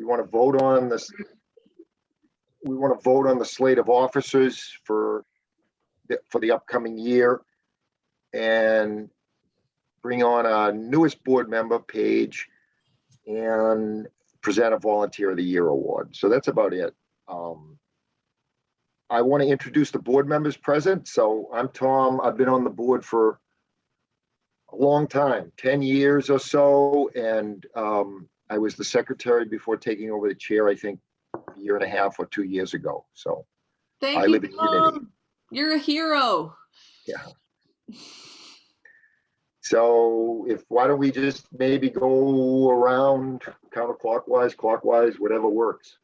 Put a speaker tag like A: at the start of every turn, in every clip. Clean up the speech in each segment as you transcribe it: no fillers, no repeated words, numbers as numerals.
A: want to vote on this. We want to vote on the slate of officers for the upcoming year and bring on our newest board member, Paige, and present a Volunteer of the Year award. So that's about it. I want to introduce the board members present. So I'm Tom. I've been on the board for a long time, 10 years or so. And I was the secretary before taking over the chair, I think a year and a half or 2 years ago. So
B: Thank
A: I
B: you,
A: live in Unity.
B: You're a hero.
A: Yeah. So why don't we just maybe go around counterclockwise, clockwise, whatever works.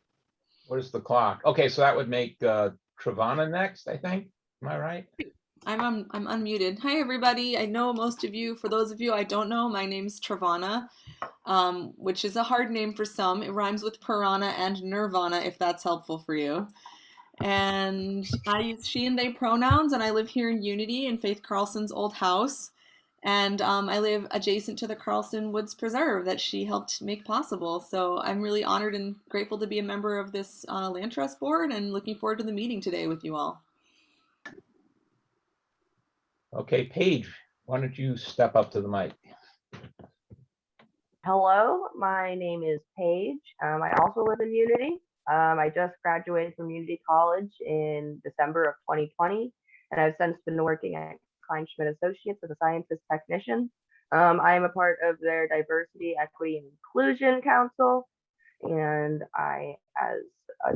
C: Where's the clock? Okay, so that would make Travana next, I think. Am I right?
B: I'm unmuted. Hi, everybody. I know most of you. For those of you I don't know, my name's Travana, which is a hard name for some. It rhymes with piranha and nirvana, if that's helpful for you. And I use she and they pronouns, and I live here in Unity in Faith Carlson's old house. And I live adjacent to the Carlson Woods Preserve that she helped make possible. So I'm really honored and grateful to be a member of this Land Trust Board and looking forward to the meeting today with you all.
C: Okay, Paige, why don't you step up to the mic?
D: Hello, my name is Paige. I also live in Unity. I just graduated from Unity College in December of 2020, and I've since been working at Kleinschmidt Associates as a scientist technician. I am a part of their Diversity, Equity, and Inclusion Council, and I, as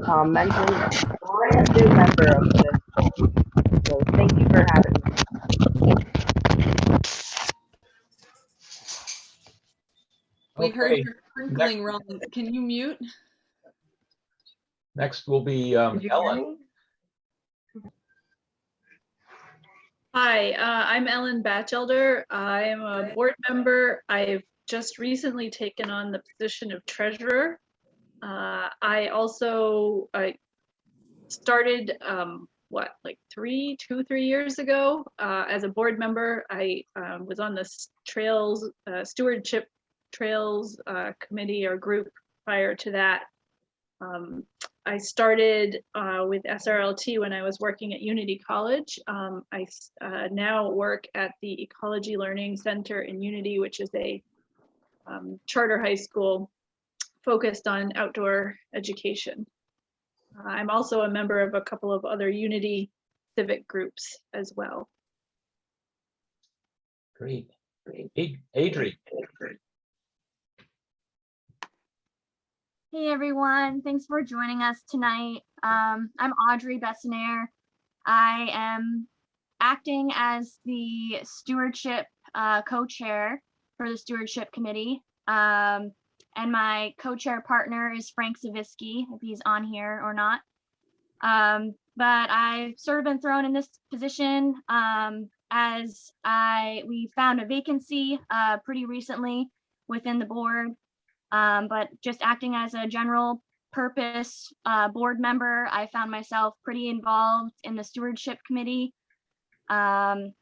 D: Tom mentioned, am a brand new member of this board. So thank you for having me.
B: We heard
C: Okay.
B: your crinkling, Ron. Can you mute?
C: Next will be
D: Did you hear
C: Ellen.
D: me?
E: Hi, I'm Ellen Batchelder. I am a board member. I've just recently taken on the position of treasurer. I also started, like 3 years ago as a board member. I was on the trails, stewardship trails committee or group prior to that. I started with SRLT when I was working at Unity College. I now work at the Ecology Learning Center in Unity, which is a charter high school focused on outdoor education. I'm also a member of a couple of other Unity civic groups as well.
C: Great. Adri.
F: Hey everyone, thanks for joining us tonight. I'm Audrey Bessonnier. I am acting as the stewardship co-chair for the stewardship committee. And my co-chair partner is Frank Zavisky, if he's on here or not. But I've sort of been thrown in this position as we found a vacancy pretty recently within the board. But just acting as a general purpose board member, I found myself pretty involved in the stewardship committee. On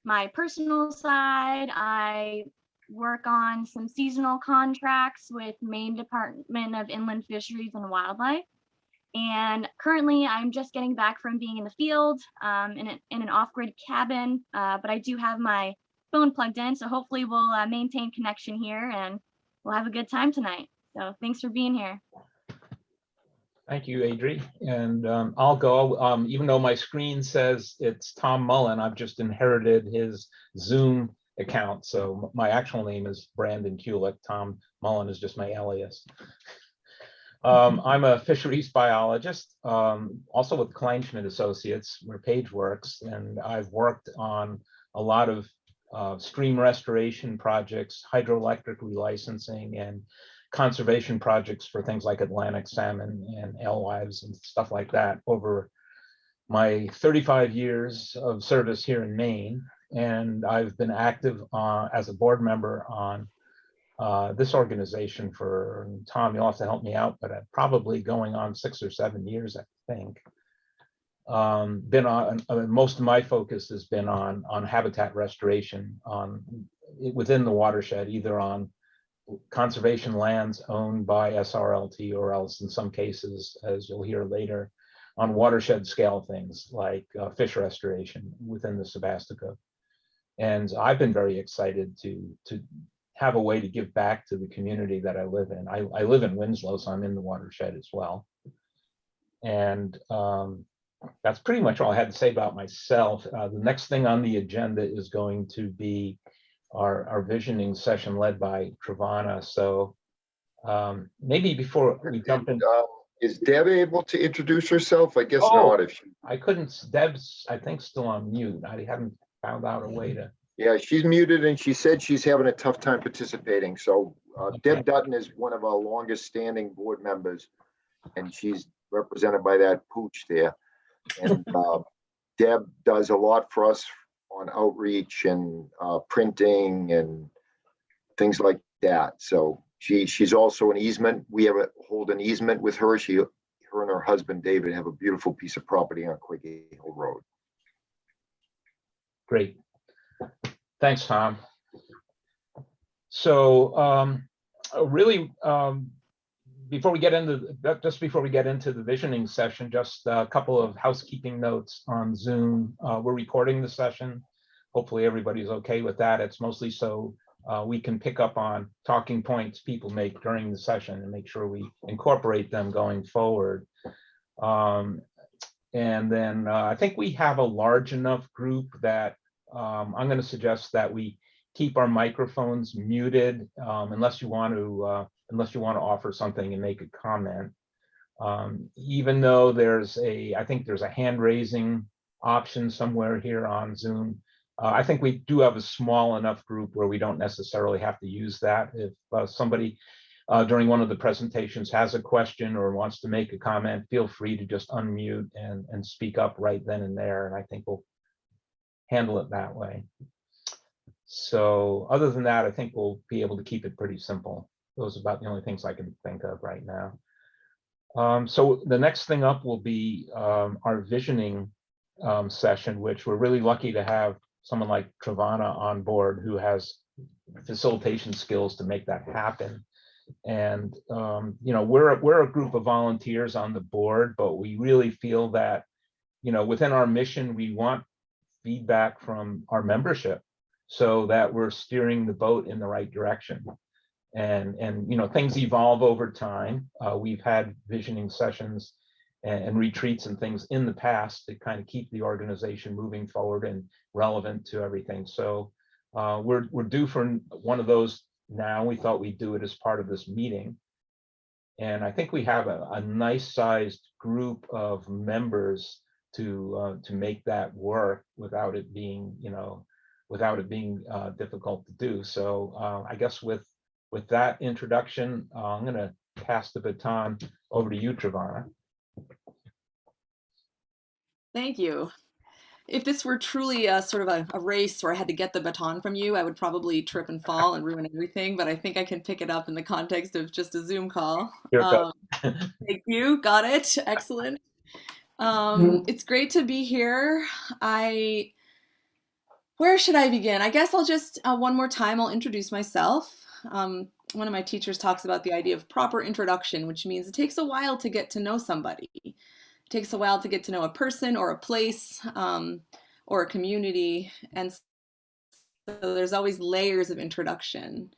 F: my personal side, I work on some seasonal contracts with Maine Department of Inland Fisheries and Wildlife. And currently I'm just getting back from being in the field in an off-grid cabin, but I do have my phone plugged in, so hopefully we'll maintain connection here and we'll have a good time tonight. So thanks for being here.
C: Thank you, Adri. And I'll go, even though my screen says it's Tom Mullen, I've just inherited his Zoom account. So my actual name is Brandon Kulick. Tom Mullen is just my alias. I'm a fisheries biologist, also with Kleinschmidt Associates, where Paige works, and I've worked on a lot of stream restoration projects, hydroelectric relicensing, and conservation projects for things like Atlantic salmon and alewives and stuff like that over my 35 years of service here in Maine. And I've been active as a board member on this organization for, Tom, you'll have to help me out, but probably going on 6 or 7 years, I think. Been on most of my focus has been on habitat restoration within the watershed, either on conservation lands owned by SRLT, or else in some cases, as you'll hear later, on watershed scale things like fish restoration within the Sebastopol. And I've been very excited to have a way to give back to the community that I live in. I live in Winslow, so I'm in the watershed as well. And that's pretty much all I had to say about myself. The next thing on the agenda is going to be our visioning session led by Travana. So maybe before we jump in.
A: Is Deb able to introduce herself? I guess
C: Oh,
A: not. If she,
C: I couldn't, Deb's, I think, still on mute. I haven't found out a way to.
A: yeah, she's muted and she said she's having a tough time participating. So Deb Dutton is one of our longest standing board members, and she's represented by that pooch there. And Deb does a lot for us on outreach and printing and things like that. So she's also an easement. We hold an easement with her. Her and her husband David have a beautiful piece of property on Quiggy Hill Road.
C: Great. Thanks, Tom. So really, before we get into the visioning session, just a couple of housekeeping notes on Zoom. We're recording the session. Hopefully everybody's okay with that. It's mostly so we can pick up on talking points people make during the session and make sure we incorporate them going forward. And then I think we have a large enough group that I'm going to suggest that we keep our microphones muted unless you want to offer something and make a comment. Even though I think there's a hand raising option somewhere here on Zoom. I think we do have a small enough group where we don't necessarily have to use that. If somebody during one of the presentations has a question or wants to make a comment, feel free to just unmute and speak up right then and there. And I think we'll handle it that way. So other than that, I think we'll be able to keep it pretty simple. Those are about the only things I can think of right now. So the next thing up will be our visioning session, which we're really lucky to have someone like Travana on board who has facilitation skills to make that happen. And we're a group of volunteers on the board, but we really feel that within our mission we want feedback from our membership so that we're steering the boat in the right direction. And things evolve over time. We've had visioning sessions and retreats and things in the past to kind of keep the organization moving forward and relevant to everything. So we're due for one of those now. We thought we'd do it as part of this meeting. And I think we have a nice sized group of members to make that work without it being, difficult to do. So I guess with that introduction, I'm going to pass the baton over to you, Travana.
B: Thank you. If this were truly a sort of a race where I had to get the baton from you, I would probably trip and fall and ruin everything, but I think I can pick it up in the context of just a Zoom call.
C: Here it goes.
B: Thank you. Got it. Excellent. It's great to be here. Where should I begin? I guess I'll just, one more time, I'll introduce myself. One of my teachers talks about the idea of proper introduction, which means it takes a while to get to know somebody. It takes a while to get to know a person or a place or a community. And so there's always layers of introduction.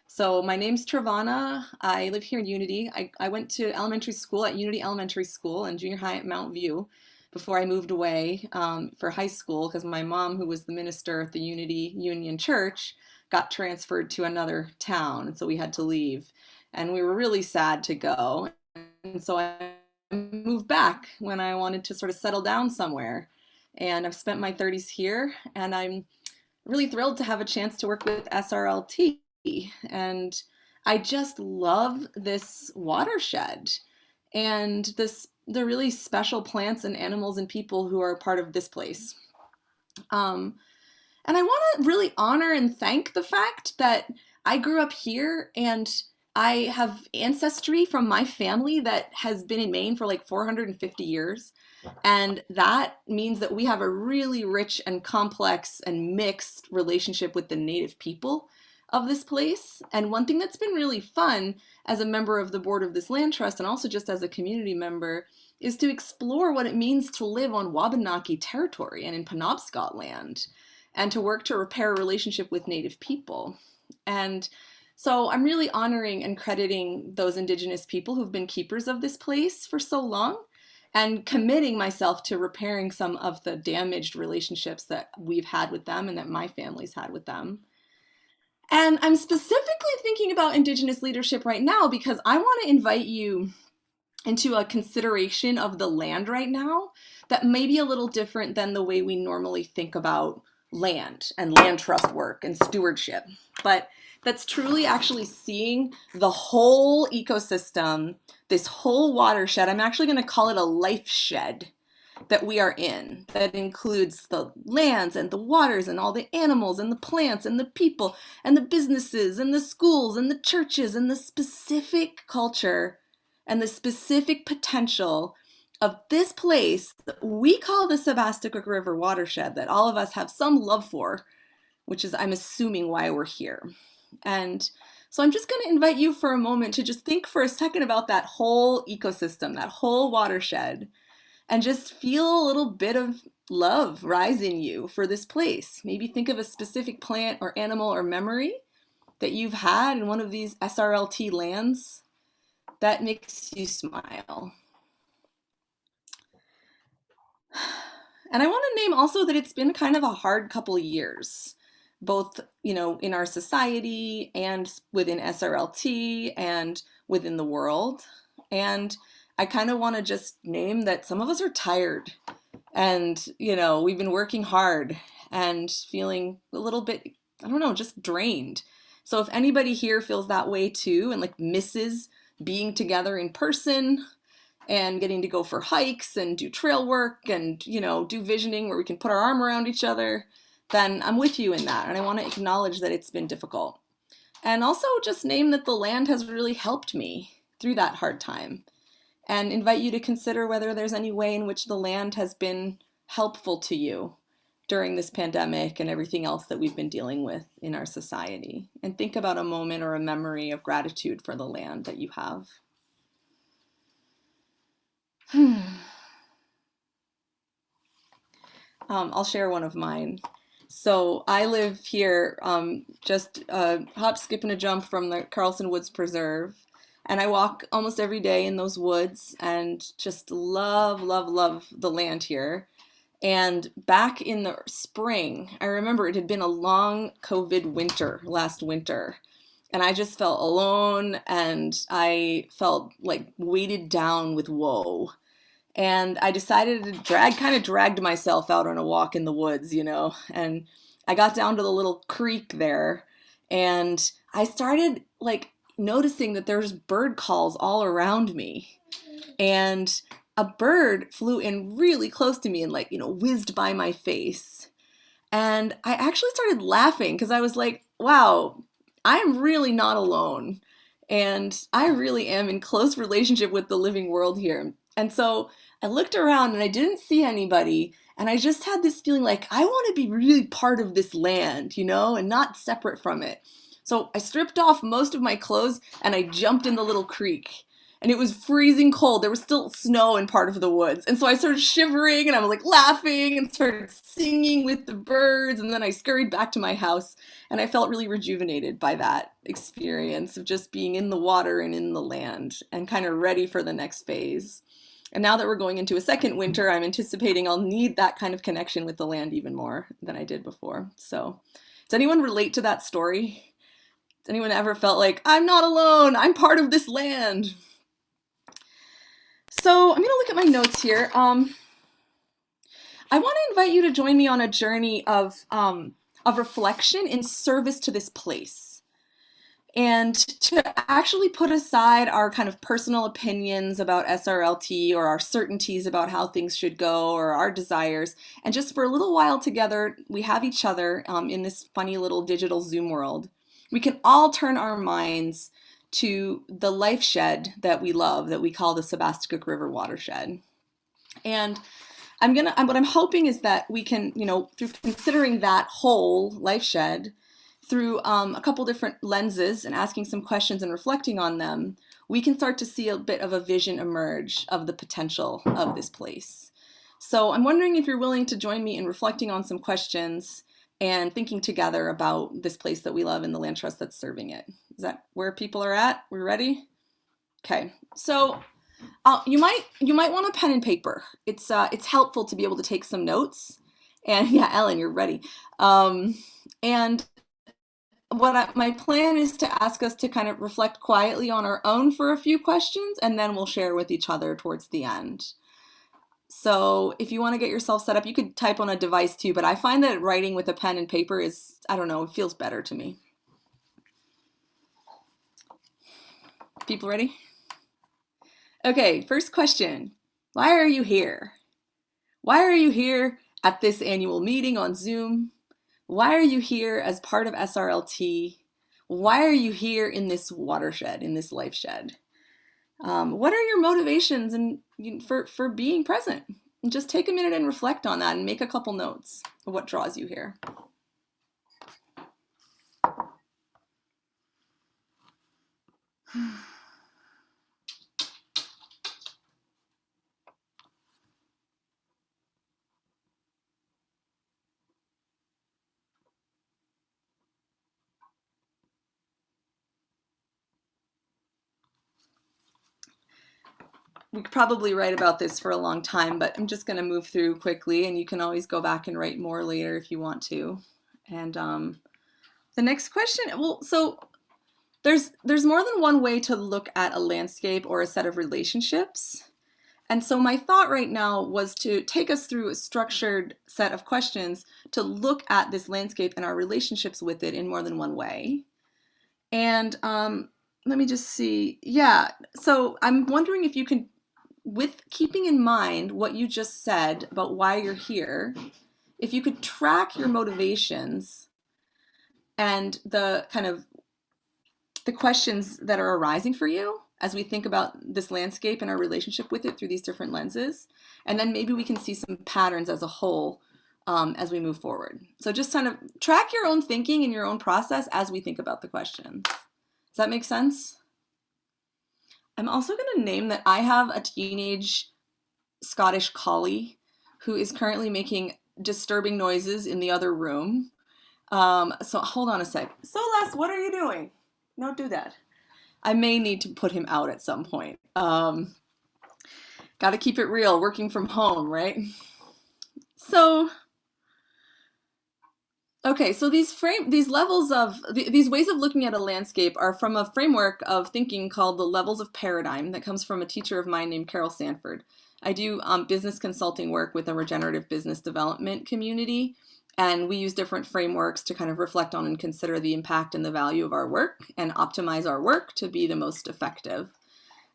B: So my name's Travana. I live here in Unity. I went to elementary school at Unity Elementary School and junior high at Mount View before I moved away for high school because my mom, who was the minister at the Unity Union Church, got transferred to another town. And so we had to leave. And we were really sad to go. And so I moved back when I wanted to sort of settle down somewhere. And I've spent my 30s here. And I'm really thrilled to have a chance to work with SRLT. And I just love this watershed and the really special plants and animals and people who are part of this place. And I want to really honor and thank the fact that I grew up here and I have ancestry from my family that has been in Maine for like 450 years. And that means that we have a really rich and complex and mixed relationship with the native people. of this place. And one thing that's been really fun as a member of the board of this land trust, and also just as a community member, is to explore what it means to live on Wabanaki territory and in Penobscot land, and to work to repair a relationship with Native people. And so I'm really honoring and crediting those Indigenous people who've been keepers of this place for so long, and committing myself to repairing some of the damaged relationships that we've had with them and that my family's had with them. And I'm specifically thinking about Indigenous leadership right now because I want to invite you into a consideration of the land right now that may be a little different than the way we normally think about land and land trust work and stewardship. But that's truly actually seeing the whole ecosystem, this whole watershed. I'm actually going to call it a life shed that we are in, that includes the lands and the waters and all the animals and the plants and the people and the businesses and the schools and the churches and the specific culture and the specific potential of this place that we call the Sebasticook River watershed, that all of us have some love for, which is, I'm assuming, why we're here. And so I'm just going to invite you for a moment to just think for a second about that whole ecosystem, that whole watershed, and just feel a little bit of love rise in you for this place. Maybe think of a specific plant or animal or memory that you've had in one of these SRLT lands that makes you smile. And I want to name also that it's been kind of a hard couple of years, both, you know, in our society and within SRLT and within the world. And I kind of want to just name that some of us are tired and, you know, we've been working hard and feeling a little bit, I don't know, just drained. So if anybody here feels that way too and like misses being together in person and getting to go for hikes and do trail work and, you know, do visioning where we can put our arm around each other, then I'm with you in that. And I want to acknowledge that it's been difficult. And also just name that the land has really helped me through that hard time, and invite you to consider whether there's any way in which the land has been helpful to you during this pandemic and everything else that we've been dealing with in our society. And think about a moment or a memory of gratitude for the land that you have. I'll share one of mine. So I live here just a hop, skip, and a jump from the Carlson Woods Preserve. And I walk almost every day in those woods and just love, love, love the land here. And back in the spring, I remember it had been a long COVID winter last winter. And I just felt alone and I felt like weighted down with woe. And I decided to kind of dragged myself out on a walk in the woods, you know, and I got down to the little creek there and I started like noticing that there's bird calls all around me. And a bird flew in really close to me and like, you know, whizzed by my face. And I actually started laughing because I was like, wow, I'm really not alone. And I really am in close relationship with the living world here. And so I looked around and I didn't see anybody. And I just had this feeling like I want to be really part of this land, you know, and not separate from it. So I stripped off most of my clothes and I jumped in the little creek. And it was freezing cold. There was still snow in part of the woods. And so I started shivering and I was like laughing and started singing with the birds. And then I scurried back to my house and I felt really rejuvenated by that experience of just being in the water and in the land and kind of ready for the next phase. And now that we're going into a second winter, I'm anticipating I'll need that kind of connection with the land even more than I did before. So does anyone relate to that story? Has anyone ever felt like, I'm not alone, I'm part of this land? So I'm going to look at my notes here. I want to invite you to join me on a journey of reflection in service to this place, and to actually put aside our kind of personal opinions about SRLT or our certainties about how things should go or our desires, and just for a little while together, we have each other in this funny little digital Zoom world. We can all turn our minds to the life shed that we love, that we call the Sebasticook River watershed. And what I'm hoping is that we can, you know, through considering that whole life shed, through a couple different lenses and asking some questions and reflecting on them, we can start to see a bit of a vision emerge of the potential of this place. So I'm wondering if you're willing to join me in reflecting on some questions and thinking together about this place that we love and the land trust that's serving it. Is that where people are at? We're ready? Okay, so you might want a pen and paper. It's helpful to be able to take some notes. And yeah, Ellen, you're ready. And my plan is to ask us to kind of reflect quietly on our own for a few questions, and then we'll share with each other towards the end. So if you want to get yourself set up, you could type on a device too, but I find that writing with a pen and paper is, I don't know, it feels better to me. People ready? Okay, first question. Why are you here? Why are you here at this annual meeting on Zoom? Why are you here as part of SRLT? Why are you here in this watershed, in this life shed? What are your motivations for being present? And just take a minute and reflect on that and make a couple notes of what draws you here. We could probably write about this for a long time, but I'm just going to move through quickly, and you can always go back and write more later if you want to. And the next question, well, so there's more than one way to look at a landscape or a set of relationships. And so my thought right now was to take us through a structured set of questions to look at this landscape and our relationships with it in more than one way. And let me just see. Yeah, so I'm wondering if you can, with keeping in mind what you just said about why you're here, if you could track your motivations and the kind of the questions that are arising for you as we think about this landscape and our relationship with it through these different lenses. And then maybe we can see some patterns as a whole as we move forward. So just kind of track your own thinking and your own process as we think about the questions. Does that make sense? I'm also going to name that I have a teenage Scottish collie who is currently making disturbing noises in the other room. So hold on a sec. Solas, what are you doing? Don't do that. I may need to put him out at some point. Got to keep it real, working from home, right? So, okay, so these ways of looking at a landscape are from a framework of thinking called the levels of paradigm that comes from a teacher of mine named Carol Sanford. I do business consulting work with a regenerative business development community, and we use different frameworks to kind of reflect on and consider the impact and the value of our work and optimize our work to be the most effective.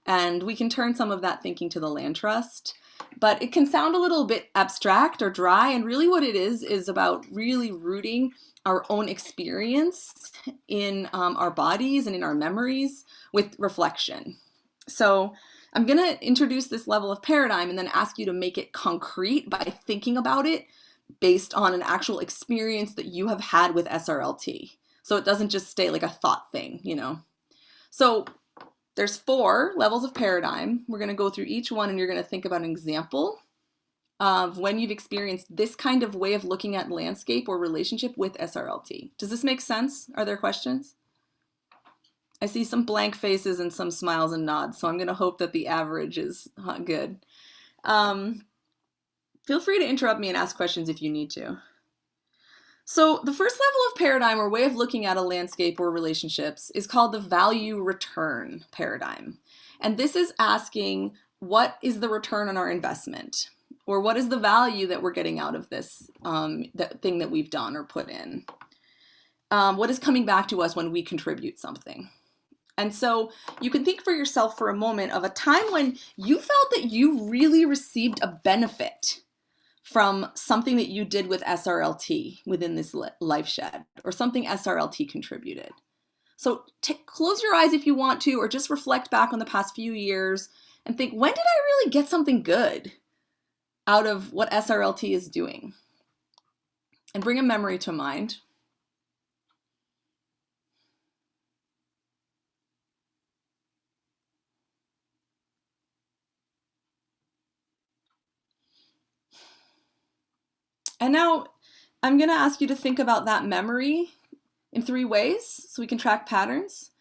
B: And we can turn some of that thinking to the land trust, but it can sound a little bit abstract or dry, and really what it is about really rooting our own experience in our bodies and in our memories with reflection. So I'm going to introduce this level of paradigm and then ask you to make it concrete by thinking about it based on an actual experience that you have had with SRLT. So it doesn't just stay like a thought thing, you know. So there's 4 levels of paradigm. We're going to go through each one, and you're going to think about an example of when you've experienced this kind of way of looking at landscape or relationship with SRLT. Does this make sense? Are there questions? I see some blank faces and some smiles and nods, so I'm going to hope that the average is good. Feel free to interrupt me and ask questions if you need to. So the first level of paradigm or way of looking at a landscape or relationships is called the value return paradigm. And this is asking, what is the return on our investment? Or what is the value that we're getting out of this that thing that we've done or put in? What is coming back to us when we contribute something? And so you can think for yourself for a moment of a time when you felt that you really received a benefit from something that you did with SRLT within this life shed, or something SRLT contributed. So close your eyes if you want to, or just reflect back on the past few years and think, when did I really get something good out of what SRLT is doing? And bring a memory to mind. And now I'm going to ask you to think about that memory in 3 ways so we can track patterns.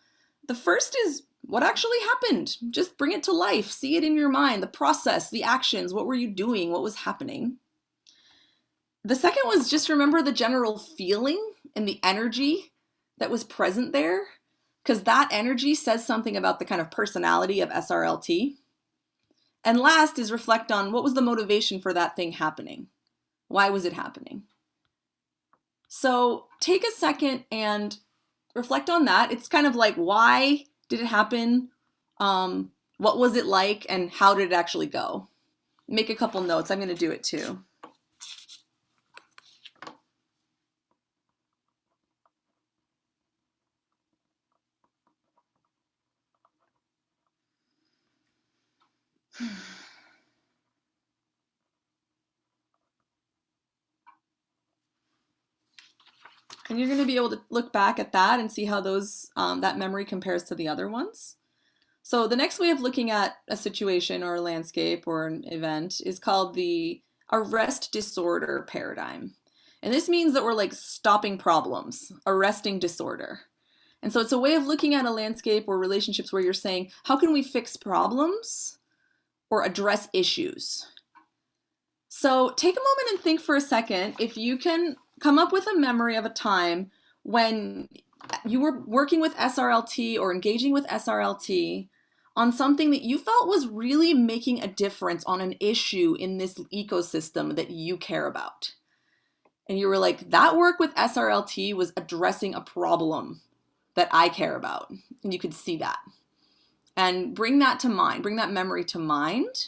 B: The first is what actually happened. Just bring it to life. See it in your mind, the process, the actions. What were you doing? What was happening? The second was just remember the general feeling and the energy that was present there, because that energy says something about the kind of personality of SRLT. And last is reflect on what was the motivation for that thing happening? Why was it happening? So take a second and reflect on that. It's kind of like, why did it happen? What was it like? And how did it actually go? Make a couple notes. I'm going to do it too. And you're going to be able to look back at that and see how those that memory compares to the other ones. So the next way of looking at a situation or a landscape or an event is called the arrest disorder paradigm. And this means that we're like stopping problems, arresting disorder. And so it's a way of looking at a landscape or relationships where you're saying, how can we fix problems or address issues? So take a moment and think for a second if you can come up with a memory of a time when you were working with SRLT or engaging with SRLT on something that you felt was really making a difference on an issue in this ecosystem that you care about. And you were like, that work with SRLT was addressing a problem that I care about. And you could see that. And bring that to mind, bring that memory to mind.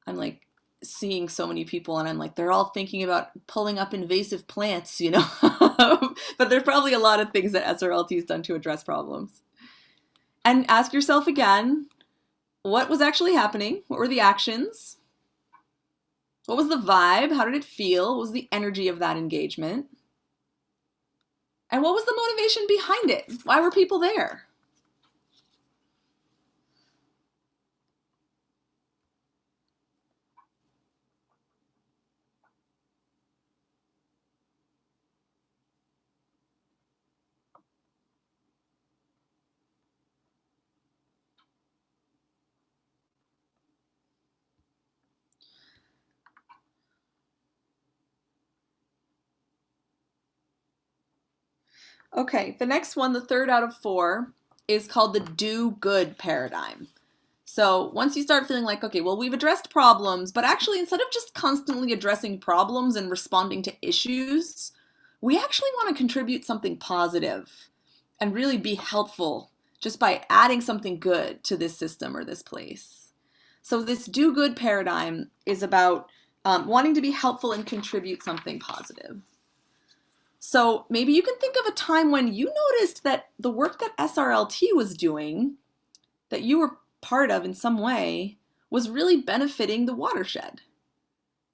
B: I'm like seeing so many people and I'm like, they're all thinking about pulling up invasive plants, you know, but there's probably a lot of things that SRLT has done to address problems. And ask yourself again, what was actually happening? What were the actions? What was the vibe? How did it feel? What was the energy of that engagement? And what was the motivation behind it? Why were people there? Okay, the next one, the third out of 4, is called the do good paradigm. So once you start feeling like, okay, well, we've addressed problems, but actually instead of just constantly addressing problems and responding to issues, we actually want to contribute something positive and really be helpful just by adding something good to this system or this place. So this do good paradigm is about wanting to be helpful and contribute something positive. So maybe you can think of a time when you noticed that the work that SRLT was doing, that you were part of in some way, was really benefiting the watershed,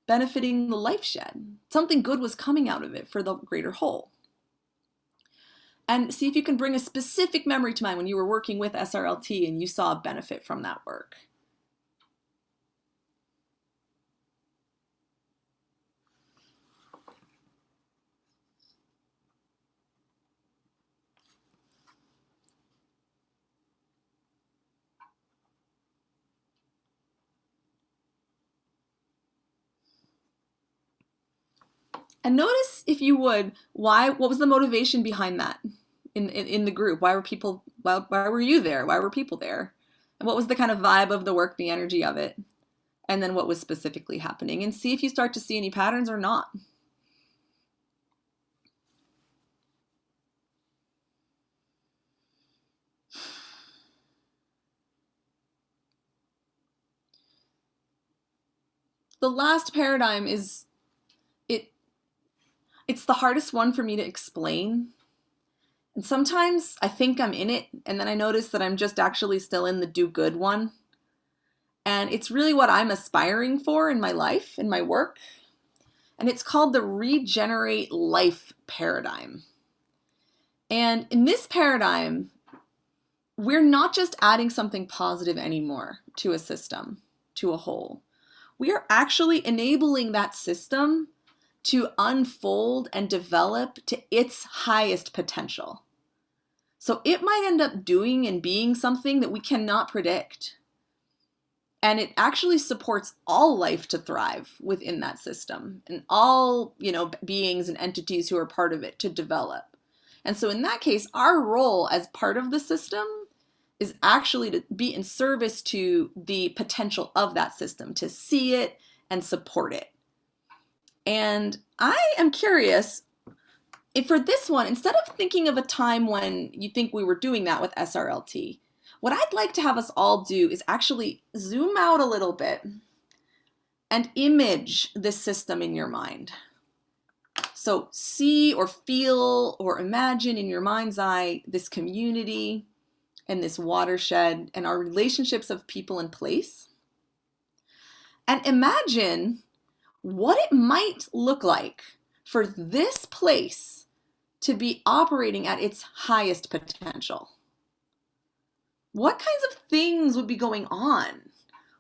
B: benefiting the life shed. Something good was coming out of it for the greater whole. And see if you can bring a specific memory to mind when you were working with SRLT and you saw a benefit from that work. And notice, if you would, what was the motivation behind that in the group? Why were you there? Why were people there? And what was the kind of vibe of the work, the energy of it? And then what was specifically happening? And see if you start to see any patterns or not. The last paradigm is, it's the hardest one for me to explain. And sometimes I think I'm in it, and then I notice that I'm just actually still in the do good one. And it's really what I'm aspiring for in my life, in my work. And it's called the regenerate life paradigm. And in this paradigm, we're not just adding something positive anymore to a system, to a whole. We are actually enabling that system to unfold and develop to its highest potential. So it might end up doing and being something that we cannot predict. And it actually supports all life to thrive within that system, and all, beings and entities who are part of it to develop. And so in that case, our role as part of the system is actually to be in service to the potential of that system, to see it and support it. And I am curious, if for this one, instead of thinking of a time when you think we were doing that with SRLT, what I'd like to have us all do is actually zoom out a little bit and image this system in your mind. So see or feel or imagine in your mind's eye this community and this watershed and our relationships of people and place. And imagine what it might look like for this place to be operating at its highest potential. What kinds of things would be going on?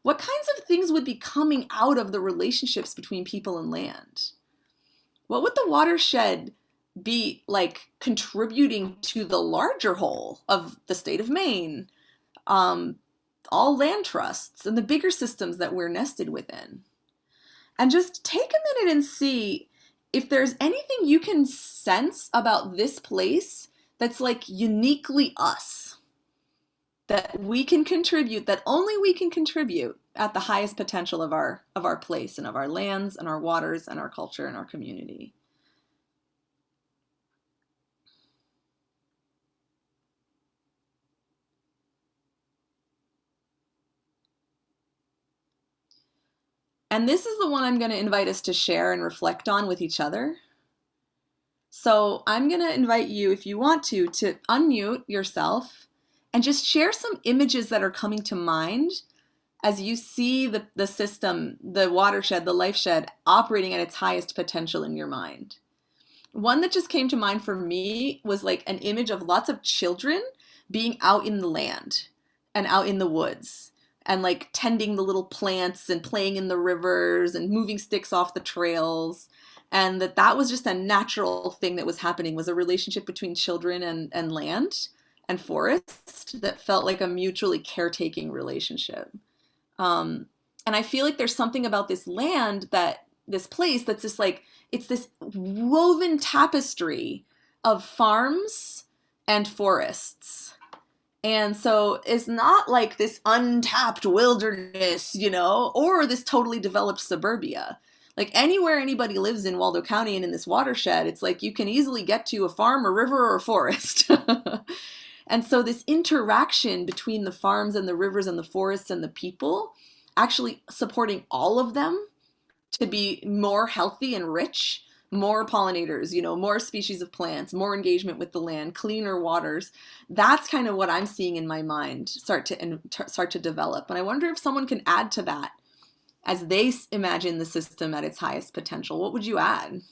B: What kinds of things would be coming out of the relationships between people and land? What would the watershed be like contributing to the larger whole of the state of Maine, all land trusts, and the bigger systems that we're nested within? And just take a minute and see if there's anything you can sense about this place that's like uniquely us, that we can contribute, that only we can contribute at the highest potential of our place and of our lands and our waters and our culture and our community. And this is the one I'm going to invite us to share and reflect on with each other. So I'm going to invite you, if you want to unmute yourself and just share some images that are coming to mind as you see the system, the watershed, the life shed operating at its highest potential in your mind. One that just came to mind for me was like an image of lots of children being out in the land and out in the woods and like tending the little plants and playing in the rivers and moving sticks off the trails. And that was just a natural thing that was happening, was a relationship between children and land and forest that felt like a mutually caretaking relationship. And I feel like there's something about this land, this place that's just like, it's this woven tapestry of farms and forests. And so it's not like this untapped wilderness, or this totally developed suburbia. Like anywhere anybody lives in Waldo County and in this watershed, it's like you can easily get to a farm, a river, or a forest. And so this interaction between the farms and the rivers and the forests and the people, actually supporting all of them to be more healthy and rich, more pollinators, more species of plants, more engagement with the land, cleaner waters. That's kind of what I'm seeing in my mind start to develop. And I wonder if someone can add to that as they imagine the system at its highest potential. What would you add?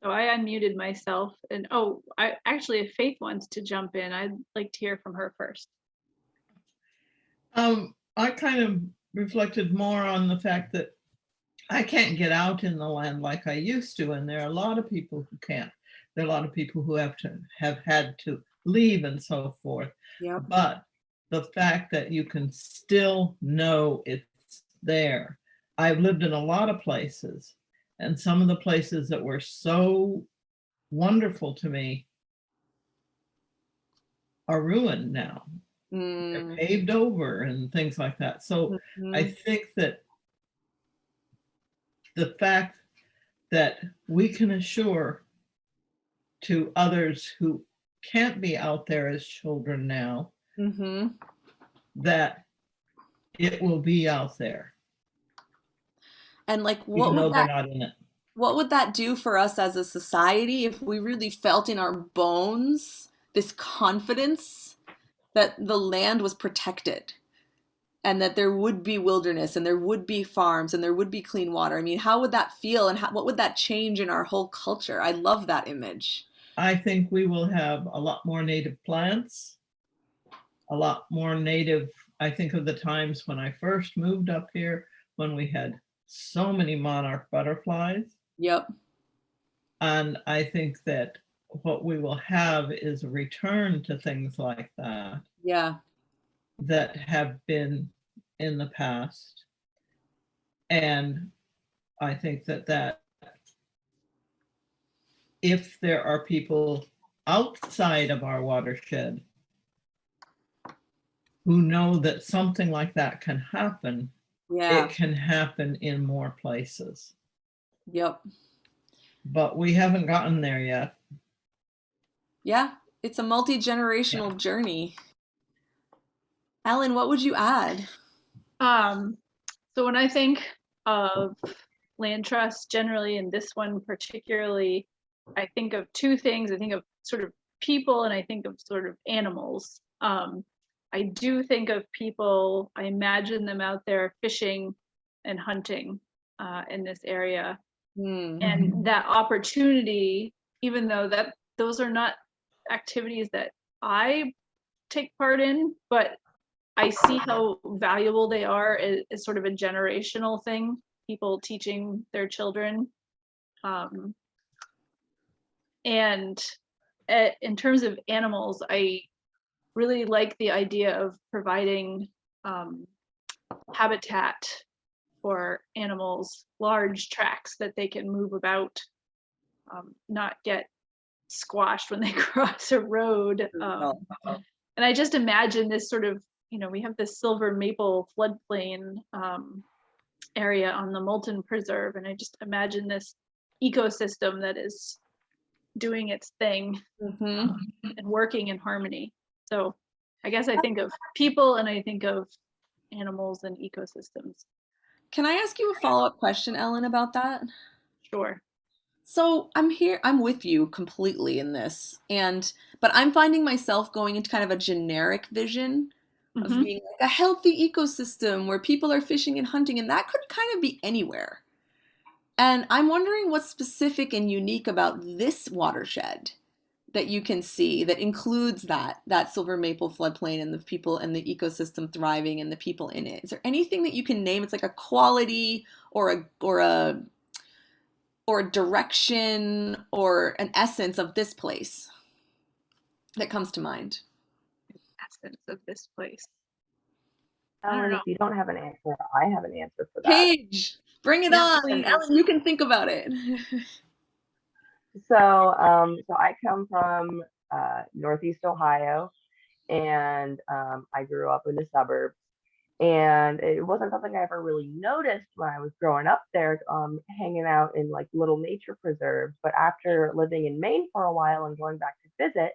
E: So I unmuted myself, and if Faith wants to jump in, I'd like to hear from her first.
G: I kind of reflected more on the fact that I can't get out in the land like I used to, and there are a lot of people who can't. There are a lot of people who have had to leave and so forth.
B: Yep.
G: But the fact that you can still know it's there. I've lived in a lot of places, and some of the places that were so wonderful to me are ruined now. They're paved over and things like that. So I think that the fact that we can assure to others who can't be out there as children now, that it will be out there.
B: And like,
G: even though they're not in it.
B: What would that do for us as a society if we really felt in our bones this confidence that the land was protected and that there would be wilderness and there would be farms and there would be clean water? I mean, how would that feel, and what would that change in our whole culture? I love that image.
G: I think we will have a lot more native plants, a lot more native. I think of the times when I first moved up here, when we had so many monarch butterflies.
B: Yep.
G: And I think that what we will have is a return to things like that
B: Yeah.
G: that have been in the past. And I think that if there are people outside of our watershed who know that something like that can happen,
B: Yeah.
G: it can happen in more places.
B: Yep.
G: But we haven't gotten there yet.
B: Yeah. It's a multi-generational journey. Ellen, what would you add?
E: So when I think of land trust generally, and this one particularly, I think of two things. I think of sort of people, and I think of sort of animals. I do think of people, I imagine them out there fishing and hunting in this area. And that opportunity, even though that those are not activities that I take part in, but I see how valuable they are as sort of a generational thing, people teaching their children. And in terms of animals, I really like the idea of providing habitat for animals, large tracts that they can move about, not get squashed when they cross a road. And I just imagine this sort of, we have this silver maple floodplain area on the Moulton Preserve, and I just imagine this ecosystem that is doing its thing and working in harmony. So I guess I think of people and I think of animals and ecosystems.
B: Can I ask you a follow-up question, Ellen, about that?
E: Sure.
B: So I'm with you completely in this. But I'm finding myself going into kind of a generic vision of being like a healthy ecosystem where people are fishing and hunting, and that could kind of be anywhere. And I'm wondering what's specific and unique about this watershed that you can see that includes that silver maple floodplain and the people and the ecosystem thriving and the people in it. Is there anything that you can name? It's like a quality or a direction or an essence of this place that comes to mind.
E: Essence of this place.
D: Ellen, if you don't have an answer, I have an answer for that.
B: Paige, bring it on.
E: please.
B: Ellen, you can think about it.
D: So I come from Northeast Ohio, and I grew up in the suburbs. And it wasn't something I ever really noticed when I was growing up there, hanging out in like little nature preserves. But after living in Maine for a while and going back to visit,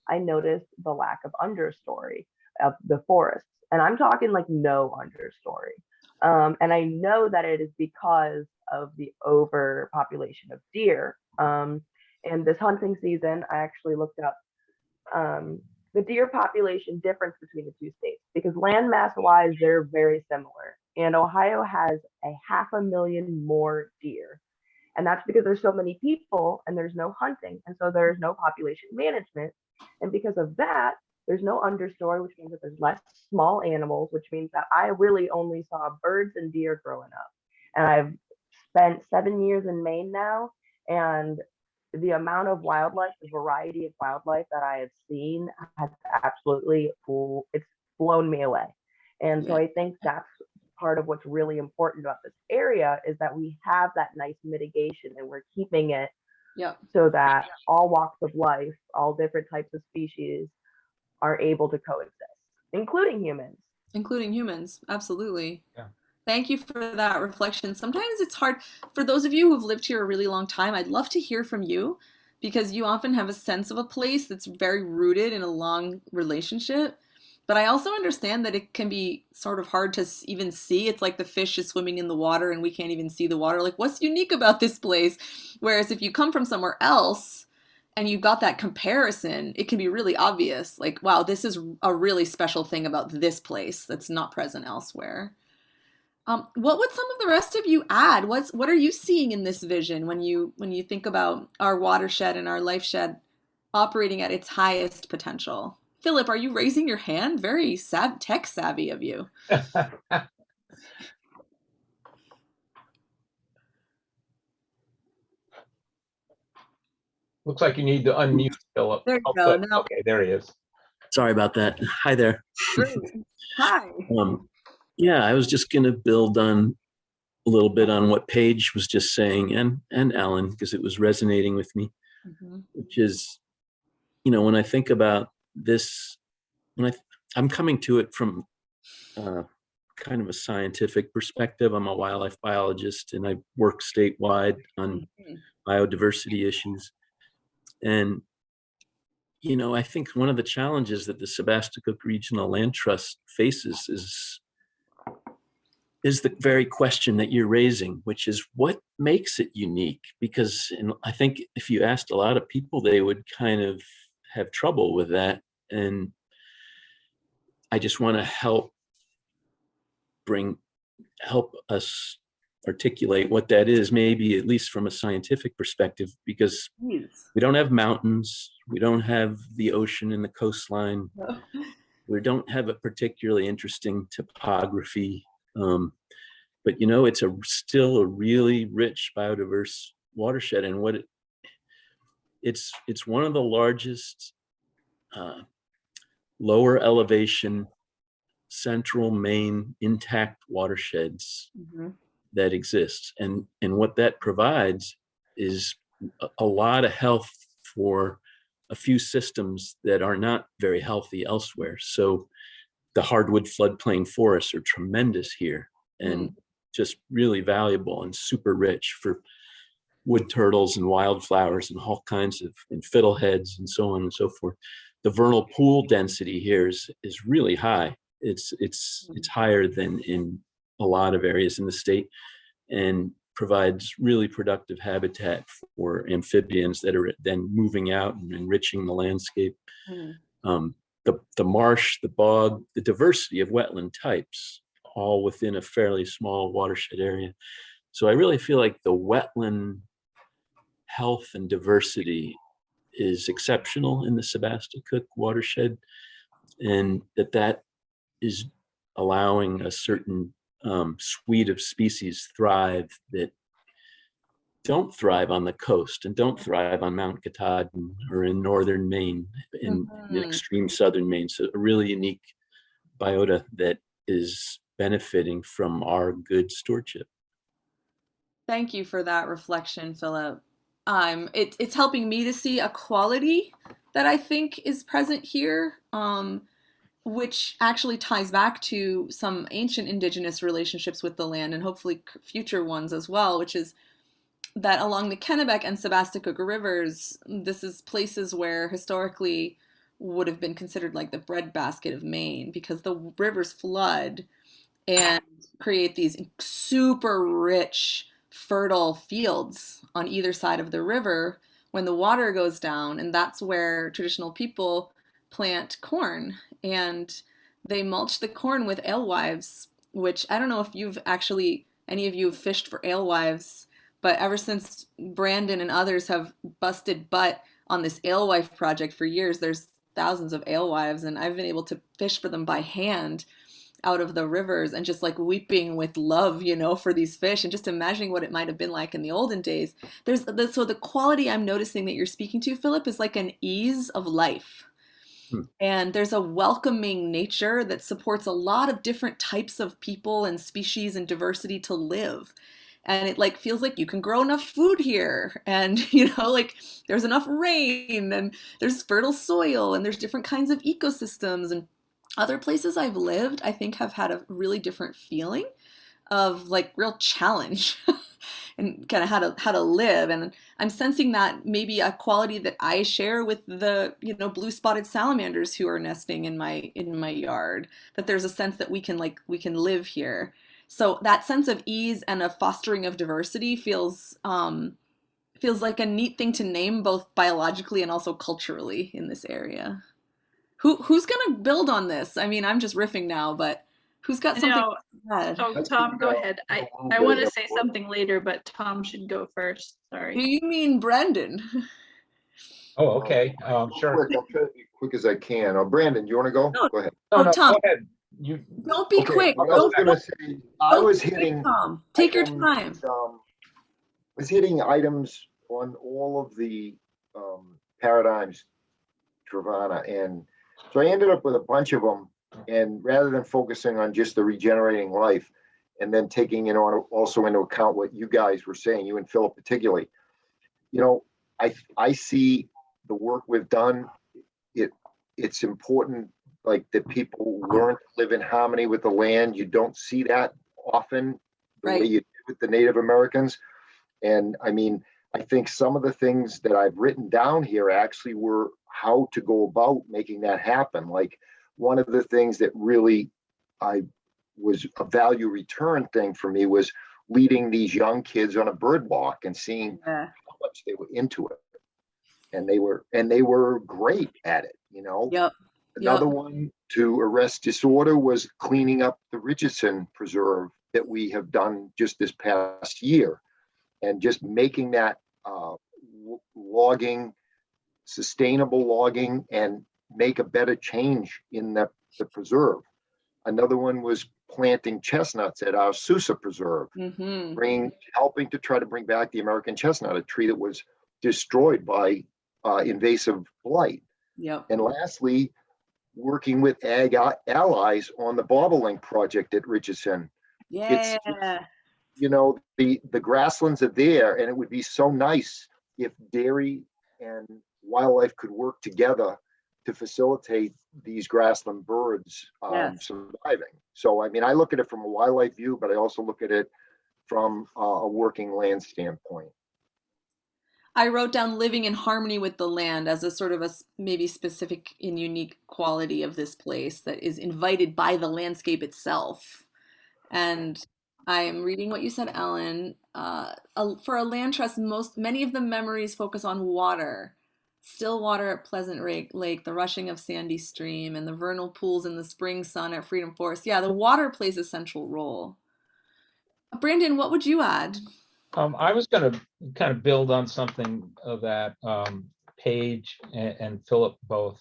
D: I noticed the lack of understory of the forests. And I'm talking like no understory. And I know that it is because of the overpopulation of deer. And this hunting season, I actually looked up the deer population difference between the two states, because landmass wise, they're very similar. And Ohio has 500,000 more deer. And that's because there's so many people and there's no hunting. And so there's no population management. And because of that, there's no understory, which means that there's less small animals, which means that I really only saw birds and deer growing up. And I've spent 7 years in Maine now, and the amount of wildlife, the variety of wildlife that I have seen has absolutely, it's blown me away. And so I think that's part of what's really important about this area, is that we have that nice mitigation and we're keeping it so that all walks of life, all different types of species are able to coexist, including humans.
B: Including humans, absolutely.
C: Yeah.
B: Thank you for that reflection. Sometimes it's hard for those of you who've lived here a really long time. I'd love to hear from you, because you often have a sense of a place that's very rooted in a long relationship. But I also understand that it can be sort of hard to even see. It's like the fish is swimming in the water and we can't even see the water. Like, what's unique about this place? Whereas if you come from somewhere else and you've got that comparison, it can be really obvious. Like, wow, this is a really special thing about this place that's not present elsewhere. What would some of the rest of you add? What are you seeing in this vision when you think about our watershed and our life shed operating at its highest potential. Philip, are you raising your hand? Very tech savvy of you.
C: Looks like you need to unmute Philip.
B: There you
C: Oh,
B: go.
C: good.
B: Now,
C: Okay, there he is.
H: Sorry about that. Hi there.
B: great. Hi.
H: Yeah, I was just going to build on a little bit on what Paige was just saying, and Alan, because it was resonating with me, which is, when I think about this, I'm coming to it from kind of a scientific perspective. I'm a wildlife biologist, and I work statewide on biodiversity issues. And I think one of the challenges that the Sebasticook Regional Land Trust faces is the very question that you're raising, which is what makes it unique? Because I think if you asked a lot of people, they would kind of have trouble with that. And I just want to help us articulate what that is, maybe at least from a scientific perspective, because we don't have mountains, we don't have the ocean and the coastline, we don't have a particularly interesting topography, but it's still a really rich biodiverse watershed. And it's one of the largest lower elevation central Maine intact watersheds that exists. And what that provides is a lot of health for a few systems that are not very healthy elsewhere. So the hardwood floodplain forests are tremendous here and just really valuable and super rich for wood turtles and wildflowers and all kinds of, and fiddleheads and so on and so forth. The vernal pool density here is really high. It's higher than in a lot of areas in the state, and provides really productive habitat for amphibians that are then moving out and enriching the landscape. The marsh, the bog, the diversity of wetland types, all within a fairly small watershed area. So I really feel like the wetland health and diversity is exceptional in the Sebasticook watershed, and that is allowing a certain suite of species thrive that don't thrive on the coast and don't thrive on Mount Katahdin or in northern Maine, in extreme southern Maine. So a really unique biota that is benefiting from our good stewardship.
B: Thank you for that reflection, Philip. It's helping me to see a quality that I think is present here, which actually ties back to some ancient indigenous relationships with the land and hopefully future ones as well, which is that along the Kennebec and Sebasticook rivers, this is places where historically would have been considered like the breadbasket of Maine, because the rivers flood and create these super rich, fertile fields on either side of the river when the water goes down. And that's where traditional people plant corn, and they mulch the corn with alewives, which I don't know if any of you have fished for alewives, but ever since Brandon and others have busted butt on this alewife project for years, there's thousands of alewives, and I've been able to fish for them by hand out of the rivers and just like weeping with love, for these fish, and just imagining what it might have been like in the olden days. So the quality I'm noticing that you're speaking to, Philip, is like an ease of life. And there's a welcoming nature that supports a lot of different types of people and species and diversity to live. And it like feels like you can grow enough food here, and like there's enough rain, and there's fertile soil, and there's different kinds of ecosystems. And other places I've lived, I think, have had a really different feeling of like real challenge and kind of how to live. And I'm sensing that maybe a quality that I share with the blue spotted salamanders who are nesting in my yard, that there's a sense that we can live here. So that sense of ease and a fostering of diversity feels like a neat thing to name, both biologically and also culturally in this area. Who's gonna build on this? I mean, I'm just riffing now, but who's got something to add?
E: Oh, Tom, go ahead. I want to say something later, but Tom should go first. Sorry.
B: Do you mean Brendan?
C: Oh, okay.
A: Real
C: Sure.
A: quick, I'll try to be quick as I can. Brandon, you want to go?
B: No.
A: Go ahead.
C: No,
B: Oh,
C: no,
B: Tom,
C: go ahead. You,
B: don't be
A: Okay,
B: quick.
A: what I was
B: Don't,
A: gonna say, I
B: don't
A: was
B: be quick,
A: hitting
B: Tom. Take your
A: items,
B: time.
A: was hitting items on all of the paradigms, Travana, and so I ended up with a bunch of them. And rather than focusing on just the regenerating life, and then taking it on also into account what you guys were saying, you and Philip particularly, you know, I see the work we've done. It's important, like that people learn to live in harmony with the land. You don't see that often the way
B: Right.
A: you do with the Native Americans. And I mean, I think some of the things that I've written down here actually were how to go about making that happen. Like one of the things that really I was a value return thing for me was leading these young kids on a bird walk and seeing
B: Yeah.
A: how much they were into it. And they were great at it, you know.
B: Yep.
A: Another
B: Yep.
A: one to arrest disorder was cleaning up the Richardson Preserve that we have done just this past year, and just making that logging, sustainable logging, and make a better change in the preserve. Another one was planting chestnuts at our Sousa Preserve, helping to try to bring back the American chestnut, a tree that was destroyed by invasive blight.
B: Yep.
A: And lastly, working with ag allies on the bobolink project at Richardson.
B: Yeah.
A: You know, the grasslands are there, and it would be so nice if dairy and wildlife could work together to facilitate these grassland birds
B: Yes.
A: surviving. So, I mean, I look at it from a wildlife view, but I also look at it from a working land standpoint.
B: I wrote down living in harmony with the land as a sort of a maybe specific and unique quality of this place that is invited by the landscape itself. And I am reading what you said, Ellen. For a land trust, many of the memories focus on water. Still water at Pleasant Lake, the rushing of Sandy Stream, and the vernal pools in the spring sun at Freedom Forest. Yeah, the water plays a central role. Brandon, what would you add?
C: I was going to kind of build on something that Paige and Philip both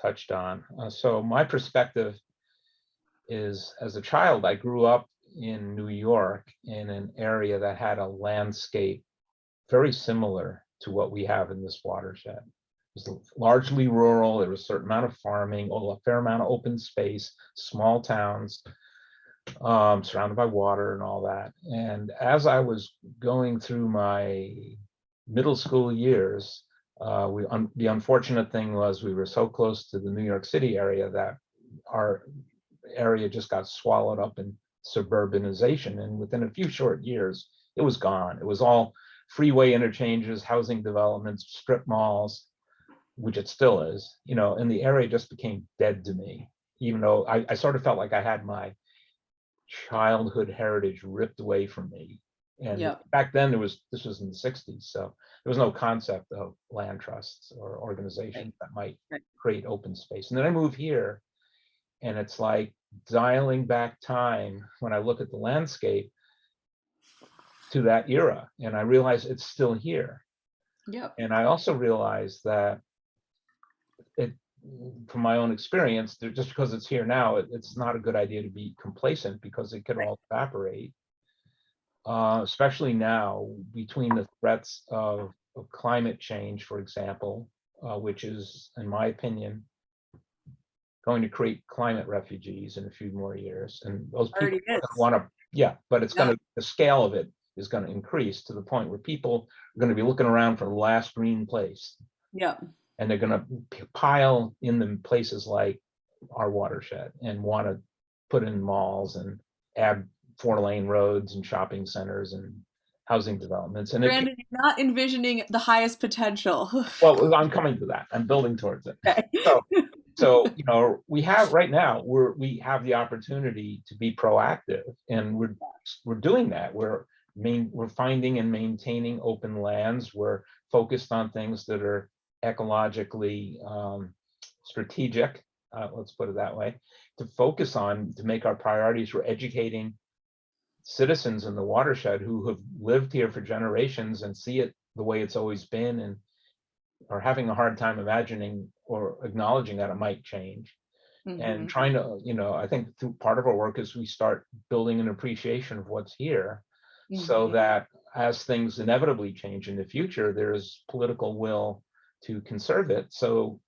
C: touched on. So my perspective is, as a child, I grew up in New York in an area that had a landscape very similar to what we have in this watershed. It was largely rural. There was a certain amount of farming, a fair amount of open space, small towns, surrounded by water and all that. And as I was going through my middle school years, the unfortunate thing was we were so close to the New York City area that our area just got swallowed up in suburbanization. And within a few short years, it was gone. It was all freeway interchanges, housing developments, strip malls, which it still is, you know, and the area just became dead to me, even though I sort of felt like I had my childhood heritage ripped away from me. And back then this was in the 60s, so there was no concept of land trusts or organizations that might create open space. And then I moved here, and it's like dialing back time when I look at the landscape to that era, and I realize it's still here. And I also realize that from my own experience, just because it's here now, it's not a good idea to be complacent, because it could all evaporate, especially now between the threats of climate change, for example, which is, in my opinion, going to create climate refugees in a few more years. And those people want to, but it's going to, the scale of it is going to increase to the point where people are going to be looking around for the last green place. And they're going to pile in the places like our watershed and want to put in malls and add 4-lane roads and shopping centers and housing developments. And
B: Brandon, you're not envisioning the highest potential.
C: Well, I'm coming to that. I'm building towards it. So you know, we have right now, we have the opportunity to be proactive, and we're doing that. We're finding and maintaining open lands. We're focused on things that are ecologically strategic, let's put it that way, to focus on, to make our priorities. We're educating citizens in the watershed who have lived here for generations and see it the way it's always been, and are having a hard time imagining or acknowledging that it might change. And trying to, I think through part of our work is we start building an appreciation of what's here, so that as things inevitably change in the future, there is political will to conserve it. So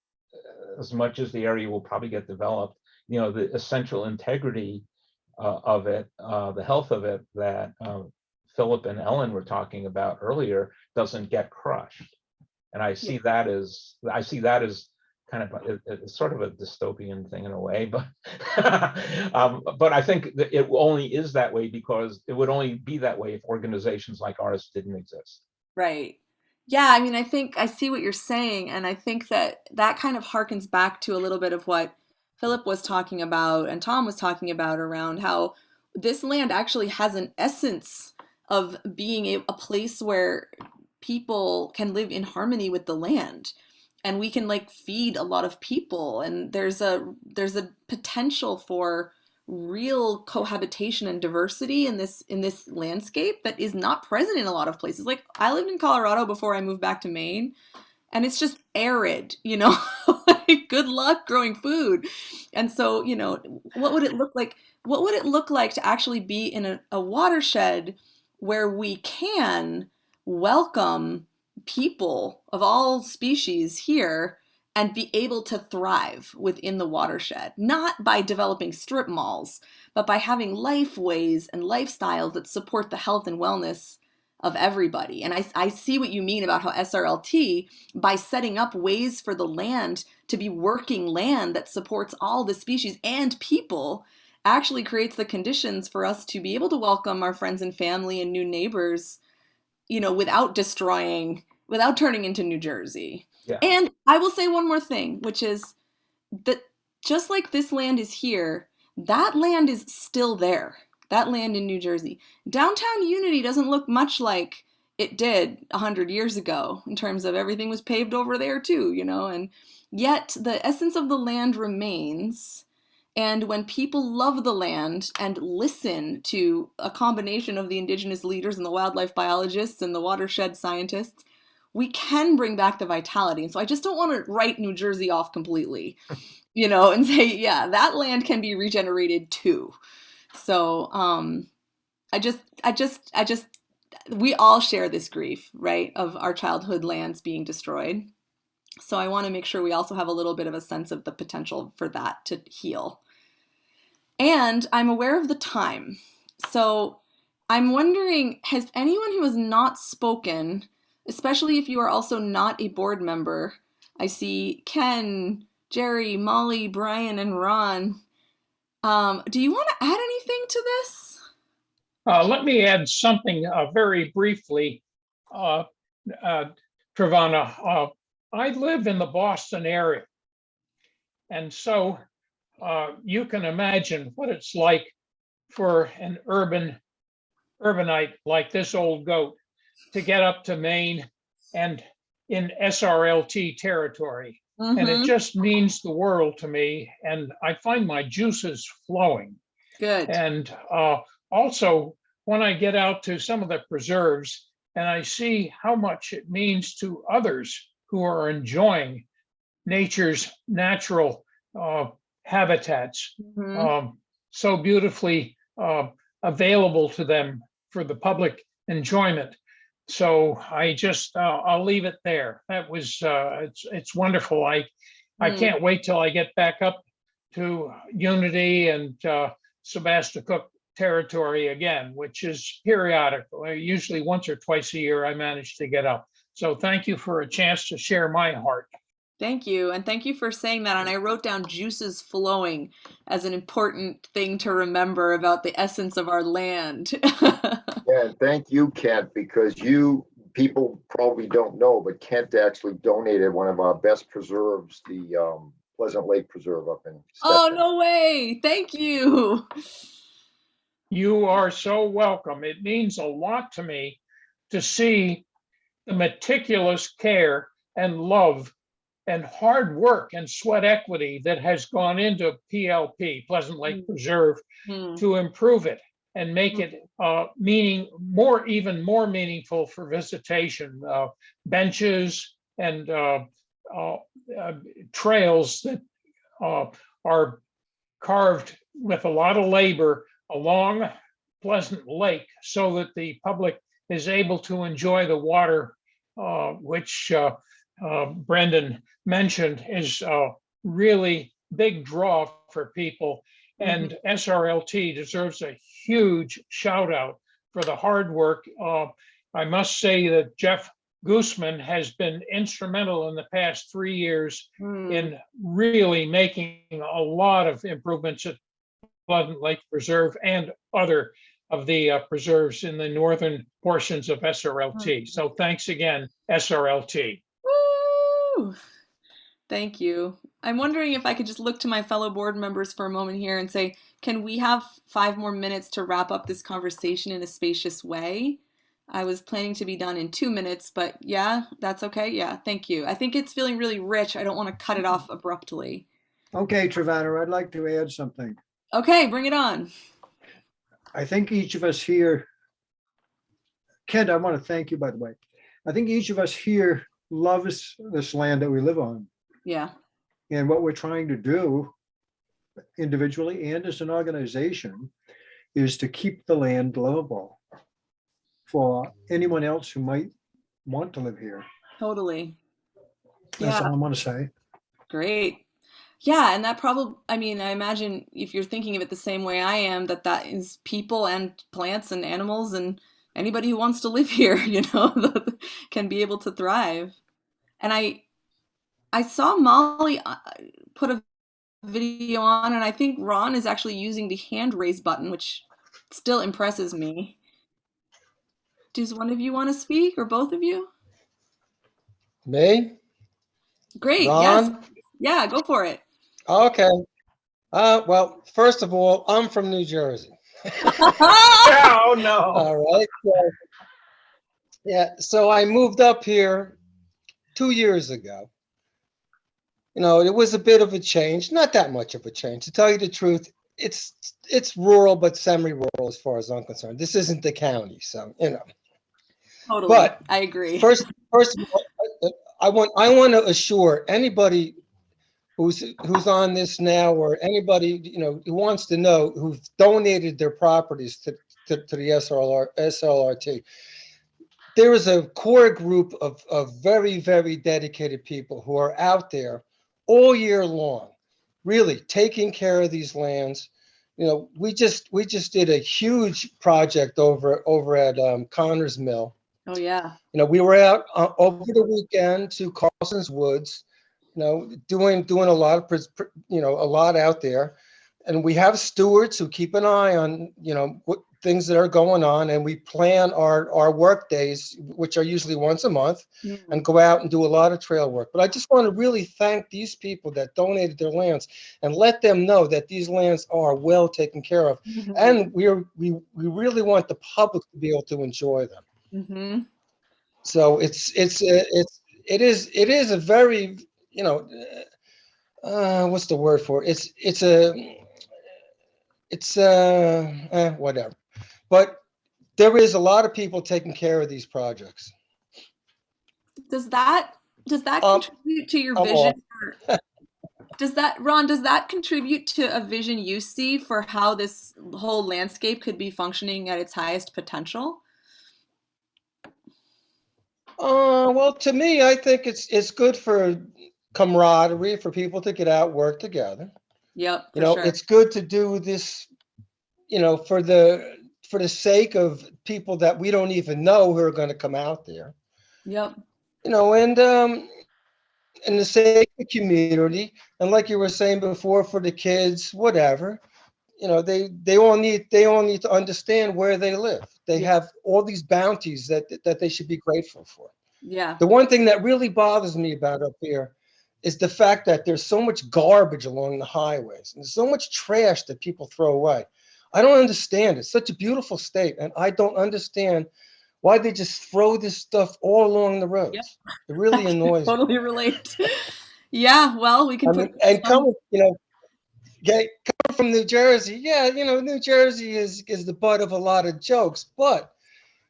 C: as much as the area will probably get developed, the essential integrity of it, the health of it that Philip and Ellen were talking about earlier doesn't get crushed. And I see that as kind of it's sort of a dystopian thing in a way, but but I think that it only is that way because it would only be that way if organizations like ours didn't exist.
B: Right. Yeah, I mean, I think I see what you're saying, and I think that that kind of harkens back to a little bit of what Philip was talking about and Tom was talking about around how this land actually has an essence of being a place where people can live in harmony with the land, and we can like feed a lot of people, and there's a potential for real cohabitation and diversity in this landscape that is not present in a lot of places. Like, I lived in Colorado before I moved back to Maine, and it's just arid, like, good luck growing food. And so, what would it look like? What would it look like to actually be in a watershed where we can welcome people of all species here and be able to thrive within the watershed, not by developing strip malls, but by having lifeways and lifestyles that support the health and wellness of everybody. And I see what you mean about how SRLT, by setting up ways for the land to be working land that supports all the species and people, actually creates the conditions for us to be able to welcome our friends and family and new neighbors, without turning into New Jersey.
C: Yeah.
B: And I will say one more thing, which is that just like this land is here, that land is still there. That land in New Jersey. Downtown Unity doesn't look much like it did 100 years ago in terms of everything was paved over there too, and yet the essence of the land remains. And when people love the land and listen to a combination of the indigenous leaders and the wildlife biologists and the watershed scientists, we can bring back the vitality. And so I just don't want to write New Jersey off completely, and say, yeah, that land can be regenerated too. So we all share this grief, right, of our childhood lands being destroyed. So I want to make sure we also have a little bit of a sense of the potential for that to heal. And I'm aware of the time. So I'm wondering, has anyone who has not spoken, especially if you are also not a board member, I see Ken, Jerry, Molly, Brian, and Ron. Do you want to add anything to this?
I: Let me add something very briefly, Travana. I live in the Boston area, and so you can imagine what it's like for an urbanite like this old goat to get up to Maine and in SRLT territory. And it just means the world to me. And I find my juices flowing.
B: Good.
I: And also, when I get out to some of the preserves and I see how much it means to others who are enjoying nature's natural habitats, so beautifully available to them for the public enjoyment. So I just, I'll leave it there. That was, it's wonderful. I can't wait till I get back up to Unity and Sebastopol territory again, which is periodic. Usually once or twice a year I manage to get up. So thank you for a chance to share my heart.
B: Thank you. And thank you for saying that. And I wrote down juices flowing as an important thing to remember about the essence of our land.
A: Yeah, thank you, Kent, because people probably don't know, but Kent actually donated one of our best preserves, the Pleasant Lake Preserve up in
B: Oh,
A: Stetson.
B: no way. Thank you.
I: You are so welcome. It means a lot to me to see the meticulous care and love and hard work and sweat equity that has gone into PLP, Pleasant Lake Preserve, to improve it and make it even more meaningful for visitation. Benches, and uh, trails that are carved with a lot of labor along Pleasant Lake so that the public is able to enjoy the water, which Brendan mentioned is a really big draw for people. And SRLT deserves a huge shout out for the hard work. I must say that Jeff Gooseman has been instrumental in the past 3 years in really making a lot of improvements at Pleasant Lake Preserve and other of the preserves in the northern portions of SRLT. So thanks again, SRLT.
B: Woo! Thank you. I'm wondering if I could just look to my fellow board members for a moment here and say, can we have 5 more minutes to wrap up this conversation in a spacious way? I was planning to be done in 2 minutes, but yeah, that's okay. Yeah, thank you. I think it's feeling really rich. I don't want to cut it off abruptly.
J: Okay, Trevana, I'd like to add something.
B: Okay, bring it on.
J: I think each of us here, Ken, I want to thank you, by the way. I think each of us here loves this land that we live on.
B: Yeah.
J: And what we're trying to do individually and as an organization is to keep the land livable for anyone else who might want to live here.
B: Totally.
J: That's
B: Yeah.
J: all I want to say.
B: Great. Yeah, and that probably, I mean, I imagine if you're thinking of it the same way I am, that is people and plants and animals and anybody who wants to live here, you know, can be able to thrive. And I saw Molly put a video on, and I think Ron is actually using the hand raise button, which still impresses me. Does one of you want to speak, or both of you?
K: Me?
B: Great.
K: Ron?
B: Yes. Yeah, go for it.
K: Okay. Well, first of all, I'm from New Jersey.
C: Oh, no.
K: All right. So I moved up here 2 years ago. You know, it was a bit of a change, not that much of a change. To tell you the truth, it's rural, but semi-rural as far as I'm concerned. This isn't the county, so, you know.
B: Totally.
K: But
B: I agree.
K: First of all, I want to assure anybody who's on this now, or anybody, you know, who wants to know, who've donated their properties to the SRLT. There is a core group of very, very dedicated people who are out there all year long, really taking care of these lands. You know, we just did a huge project over at Connors Mill.
B: Oh yeah.
K: You know, we were out over the weekend to Carlson's Woods, you know, doing a lot of, you know, a lot out there. And we have stewards who keep an eye on, you know, what things that are going on. And we plan our work days, which are usually once a month, and go out and do a lot of trail work. But I just want to really thank these people that donated their lands and let them know that these lands are well taken care of. And we really want the public to be able to enjoy them.
B: Mm-hmm.
K: So it is a very, you know, what's the word for it? It's whatever. But there is a lot of people taking care of these projects.
B: Does that contribute to your vision? Ron, does that contribute to a vision you see for how this whole landscape could be functioning at its highest potential?
K: Well, to me, I think it's good for camaraderie, for people to get out, work together.
B: Yep.
K: You know,
B: sure.
K: It's good to do this, you know, for the sake of people that we don't even know who are going to come out there.
B: Yep.
K: You know, and the sake of the community, and like you were saying before, for the kids, whatever. You know, they all need to understand where they live. They have all these bounties that they should be grateful for.
B: Yeah.
K: The one thing that really bothers me about up here is the fact that there's so much garbage along the highways and so much trash that people throw away. I don't understand. It's such a beautiful state, and I don't understand why they just throw this stuff all along the roads. Yep. It really annoys me.
B: Totally relate. Yeah, well, we can
K: coming, you know, coming from New Jersey, yeah, you know, New Jersey is the butt of a lot of jokes, but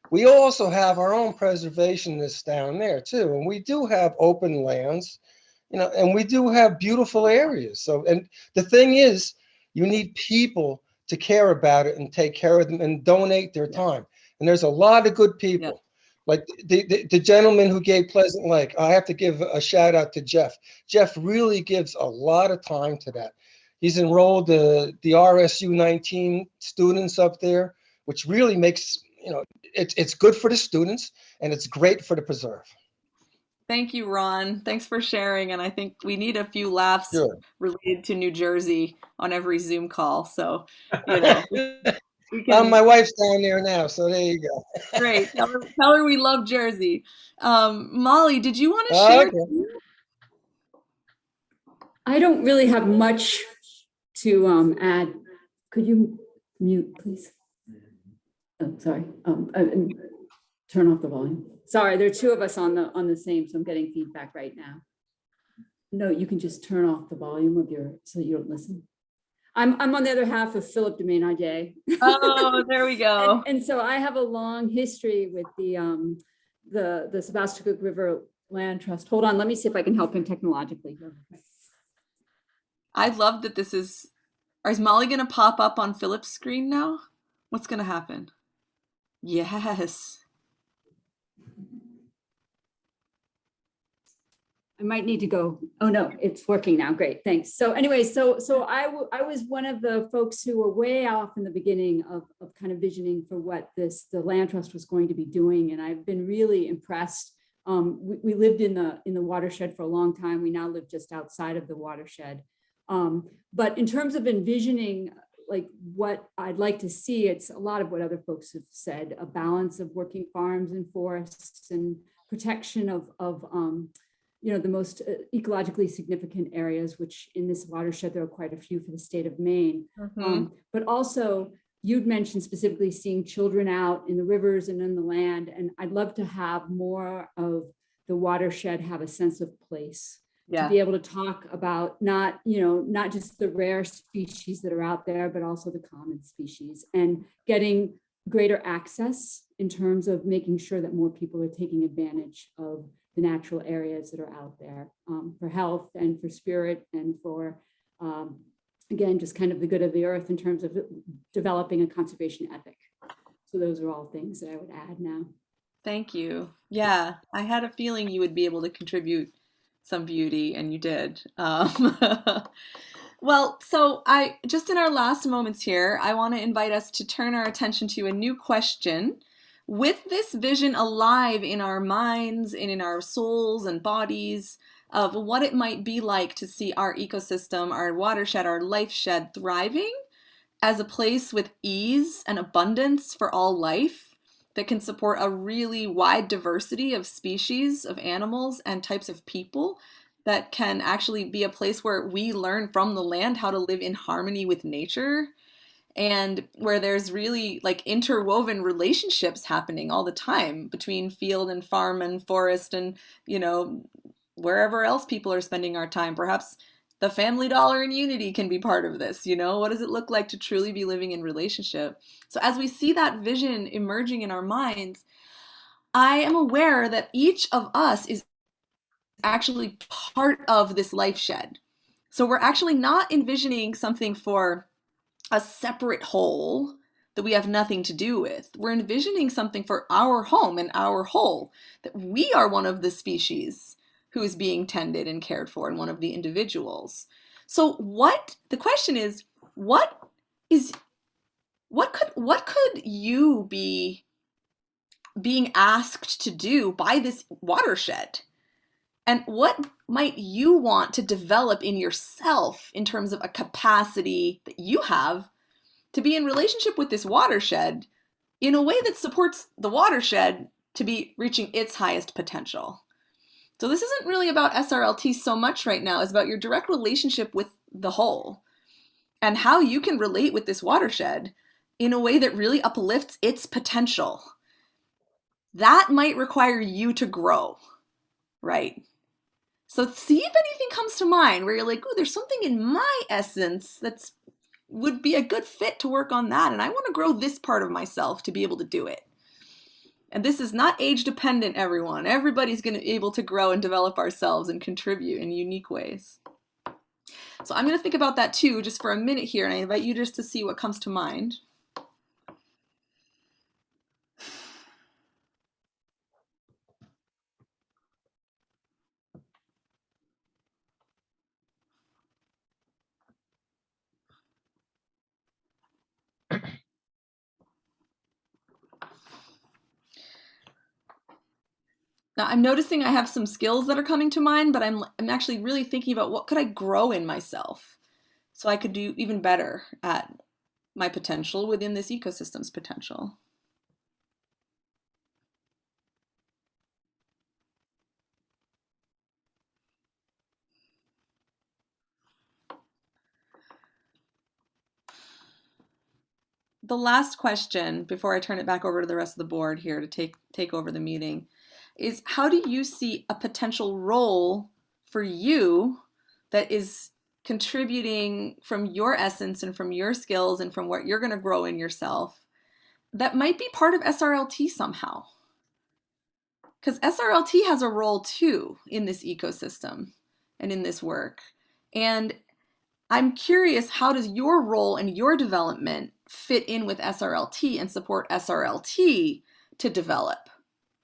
K: we also have our own preservationists down there too. And we do have open lands, and we do have beautiful areas. So, and the thing is, you need people to care about it and take care of them and donate their time. And there's a lot of good people. Like the gentleman who gave Pleasant Lake, I have to give a shout out to Jeff. Jeff really gives a lot of time to that. He's enrolled the RSU 19 students up there, which really makes, it's good for the students and it's great for the preserve.
B: Thank you, Ron. Thanks for sharing. And I think we need a few laughs
K: Sure.
B: related to New Jersey on every Zoom call. So, we can.
K: My wife's down there now, so there you go.
B: Great. Tell her we love Jersey. Molly, did you want to share?
K: Okay.
L: I don't really have much to add. Could you mute, please? Oh, sorry. Turn off the volume. Sorry, there are two of us on the same, so I'm getting feedback right now. No, you can just turn off the volume of so that you don't listen. I'm on the other half of Philip de Ménadier.
B: Oh, there we go.
L: and so I have a long history with the Sebastopol River Land Trust. Hold on, let me see if I can help him technologically.
B: I love that this is Molly going to pop up on Philip's screen now? What's going to happen? Yes.
L: I might need to go. Oh no, it's working now. Great, thanks. So anyway, so I was one of the folks who were way off in the beginning of kind of visioning for what the land trust was going to be doing, and I've been really impressed. We lived in the watershed for a long time. We now live just outside of the watershed. But in terms of envisioning like what I'd like to see, it's a lot of what other folks have said: a balance of working farms and forests and protection of the most ecologically significant areas, which in this watershed, there are quite a few for the state of Maine.
B: Mm-hmm.
L: But also, you'd mentioned specifically seeing children out in the rivers and in the land. And I'd love to have more of the watershed have a sense of place. To be able to talk about not just the rare species that are out there, but also the common species, and getting greater access in terms of making sure that more people are taking advantage of the natural areas that are out there for health and for spirit and for, again, just kind of the good of the earth in terms of developing a conservation ethic. So those are all things that I would add now.
B: Thank you. Yeah, I had a feeling you would be able to contribute some beauty, and you did. Well, so just in our last moments here, I want to invite us to turn our attention to a new question. With this vision alive in our minds and in our souls and bodies of what it might be like to see our ecosystem, our watershed, our life shed thriving as a place with ease and abundance for all life that can support a really wide diversity of species, of animals, and types of people, that can actually be a place where we learn from the land how to live in harmony with nature, and where there's really like interwoven relationships happening all the time between field and farm and forest and, wherever else people are spending our time. Perhaps the Family Dollar and Unity can be part of this. What does it look like to truly be living in relationship? So as we see that vision emerging in our minds, I am aware that each of us is actually part of this life shed. So we're actually not envisioning something for a separate whole that we have nothing to do with. We're envisioning something for our home and our whole, that we are one of the species who is being tended and cared for, and one of the individuals. So the question is, what could you be being asked to do by this watershed? And what might you want to develop in yourself in terms of a capacity that you have to be in relationship with this watershed in a way that supports the watershed to be reaching its highest potential? So this isn't really about SRLT so much right now. It's about your direct relationship with the whole and how you can relate with this watershed in a way that really uplifts its potential. That might require you to grow, right? So see if anything comes to mind where you're like, oh, there's something in my essence that's would be a good fit to work on that. And I want to grow this part of myself to be able to do it. And this is not age dependent, everyone. Everybody's going to be able to grow and develop ourselves and contribute in unique ways. So I'm going to think about that too, just for a minute here, and I invite you just to see what comes to mind. Now I'm noticing I have some skills that are coming to mind, but I'm actually really thinking about what could I grow in myself so I could do even better at my potential within this ecosystem's potential. The last question before I turn it back over to the rest of the board here to take over the meeting is, how do you see a potential role for you that is contributing from your essence and from your skills and from what you're going to grow in yourself that might be part of SRLT somehow? Because SRLT has a role too in this ecosystem and in this work. And I'm curious, how does your role and your development fit in with SRLT and support SRLT to develop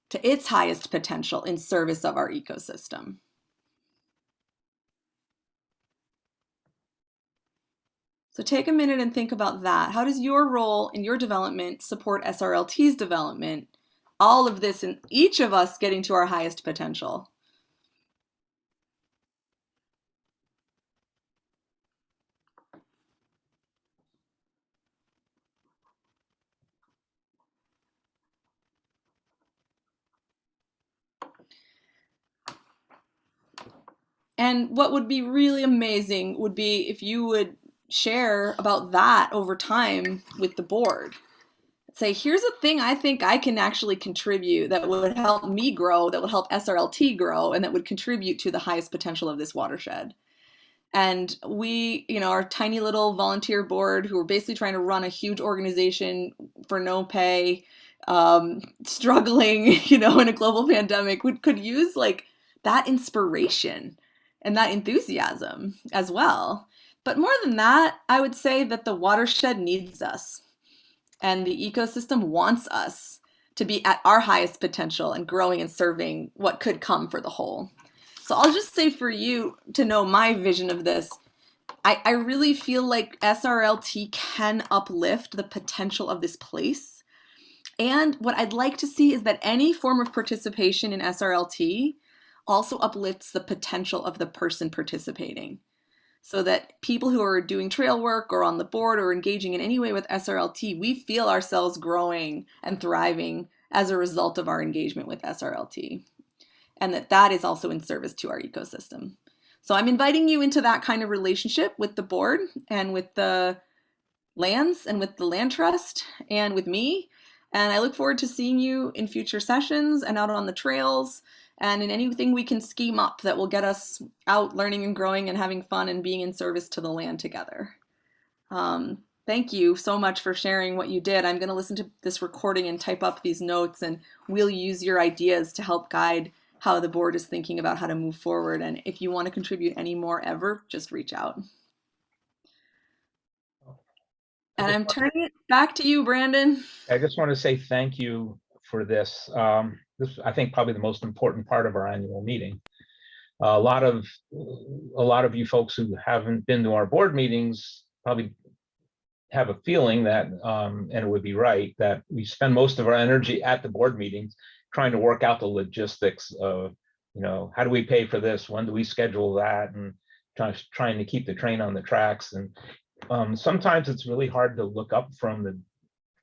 B: to its highest potential in service of our ecosystem? So take a minute and think about that. How does your role in your development support SRLT's development? All of this and each of us getting to our highest potential. And what would be really amazing would be if you would share about that over time with the board. Say, here's a thing I think I can actually contribute that would help me grow, that would help SRLT grow, and that would contribute to the highest potential of this watershed. And we, our tiny little volunteer board who are basically trying to run a huge organization for no pay, struggling, in a global pandemic, could use like that inspiration and that enthusiasm as well. But more than that, I would say that the watershed needs us. And the ecosystem wants us to be at our highest potential and growing and serving what could come for the whole. So I'll just say for you to know my vision of this, I really feel like SRLT can uplift the potential of this place. And what I'd like to see is that any form of participation in SRLT also uplifts the potential of the person participating. So that people who are doing trail work or on the board or engaging in any way with SRLT, we feel ourselves growing and thriving as a result of our engagement with SRLT. And that is also in service to our ecosystem. So I'm inviting you into that kind of relationship with the board and with the lands and with the land trust and with me. And I look forward to seeing you in future sessions and out on the trails and in anything we can scheme up that will get us out learning and growing and having fun and being in service to the land together. Thank you so much for sharing what you did. I'm going to listen to this recording and type up these notes, and we'll use your ideas to help guide how the board is thinking about how to move forward. And if you want to contribute any more ever, just reach out. And I'm turning it back to you, Brandon.
C: I just want to say thank you for this. This is, I think, probably the most important part of our annual meeting. A lot of you folks who haven't been to our board meetings probably have a feeling that, and it would be right, that we spend most of our energy at the board meetings trying to work out the logistics of, how do we pay for this? When do we schedule that? And trying to keep the train on the tracks. And sometimes it's really hard to look up from the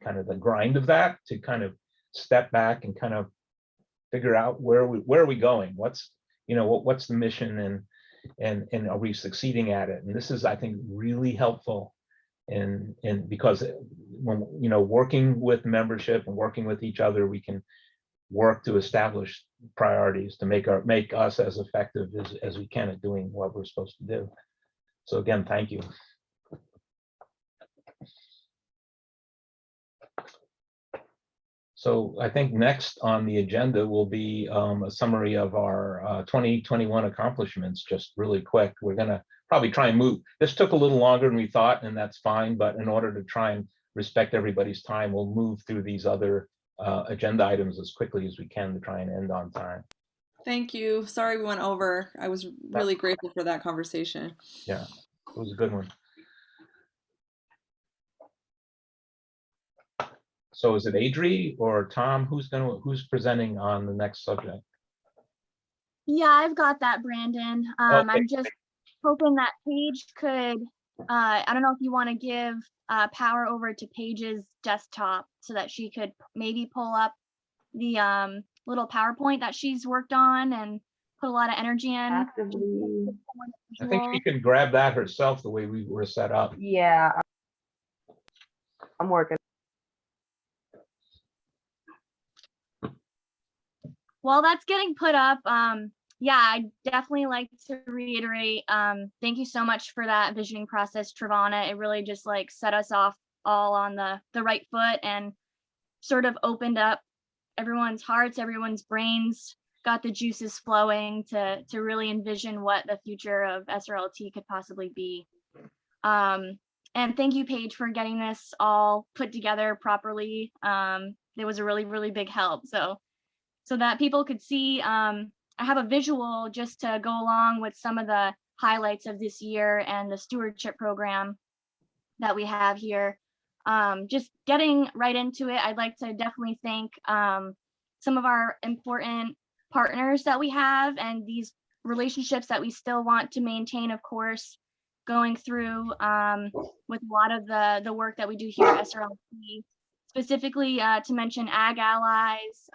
C: kind of the grind of that to kind of step back and kind of figure out where are we going? What's the mission, and are we succeeding at it? And this is, I think, really helpful. And because when working with membership and working with each other, we can work to establish priorities to make us as effective as we can at doing what we're supposed to do. So again, thank you. So I think next on the agenda will be a summary of our 2021 accomplishments, just really quick. We're gonna probably try and move. This took a little longer than we thought, and that's fine, but in order to try and respect everybody's time, we'll move through these other agenda items as quickly as we can to try and end on time.
B: Thank you. Sorry we went over. I was really grateful for that conversation.
C: Yeah, it was a good one. So is it Adri or Tom? Who's presenting on the next subject?
F: Yeah, I've got that, Brandon.
C: Okay.
F: I'm just hoping that Paige could, I don't know if you want to give power over to Paige's desktop so that she could maybe pull up the little PowerPoint that she's worked on and put a lot of energy in.
D: Actively.
C: I think she can grab that herself the way we were set up.
D: Yeah, I'm working.
F: While that's getting put up, yeah, I'd definitely like to reiterate, thank you so much for that visioning process, Travana. It really just like set us off all on the right foot and sort of opened up everyone's hearts, everyone's brains, got the juices flowing to really envision what the future of SRLT could possibly be. And thank you, Paige, for getting this all put together properly. It was a really, really big help. So that people could see, I have a visual just to go along with some of the highlights of this year and the stewardship program that we have here. Just getting right into it, I'd like to definitely thank some of our important partners that we have and these relationships that we still want to maintain, of course, going through with a lot of the work that we do here at SRLT. Specifically to mention Ag Allies,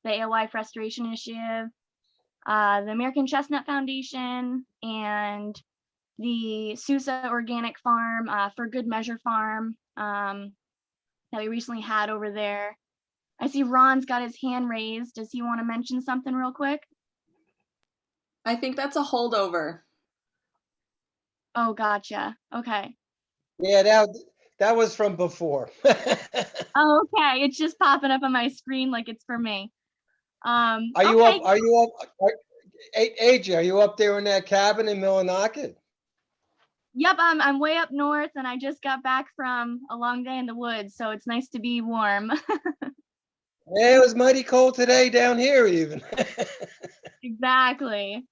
F: the Alewife Restoration Initiative, the American Chestnut Foundation, and the Sousa Organic Farm for Good Measure Farm that we recently had over there. I see Ron's got his hand raised. Does he want to mention something real quick?
B: I think that's a holdover.
F: Oh, gotcha. Okay.
K: Yeah, that was from before.
F: Oh, okay. It's just popping up on my screen like it's for me.
K: Are you
F: okay.
K: up? Are you up? AJ, are you up there in that cabin in Millinocket?
F: Yep, I'm way up north and I just got back from a long day in the woods, so it's nice to be warm.
K: Yeah, it was mighty cold today down here even.
F: Exactly.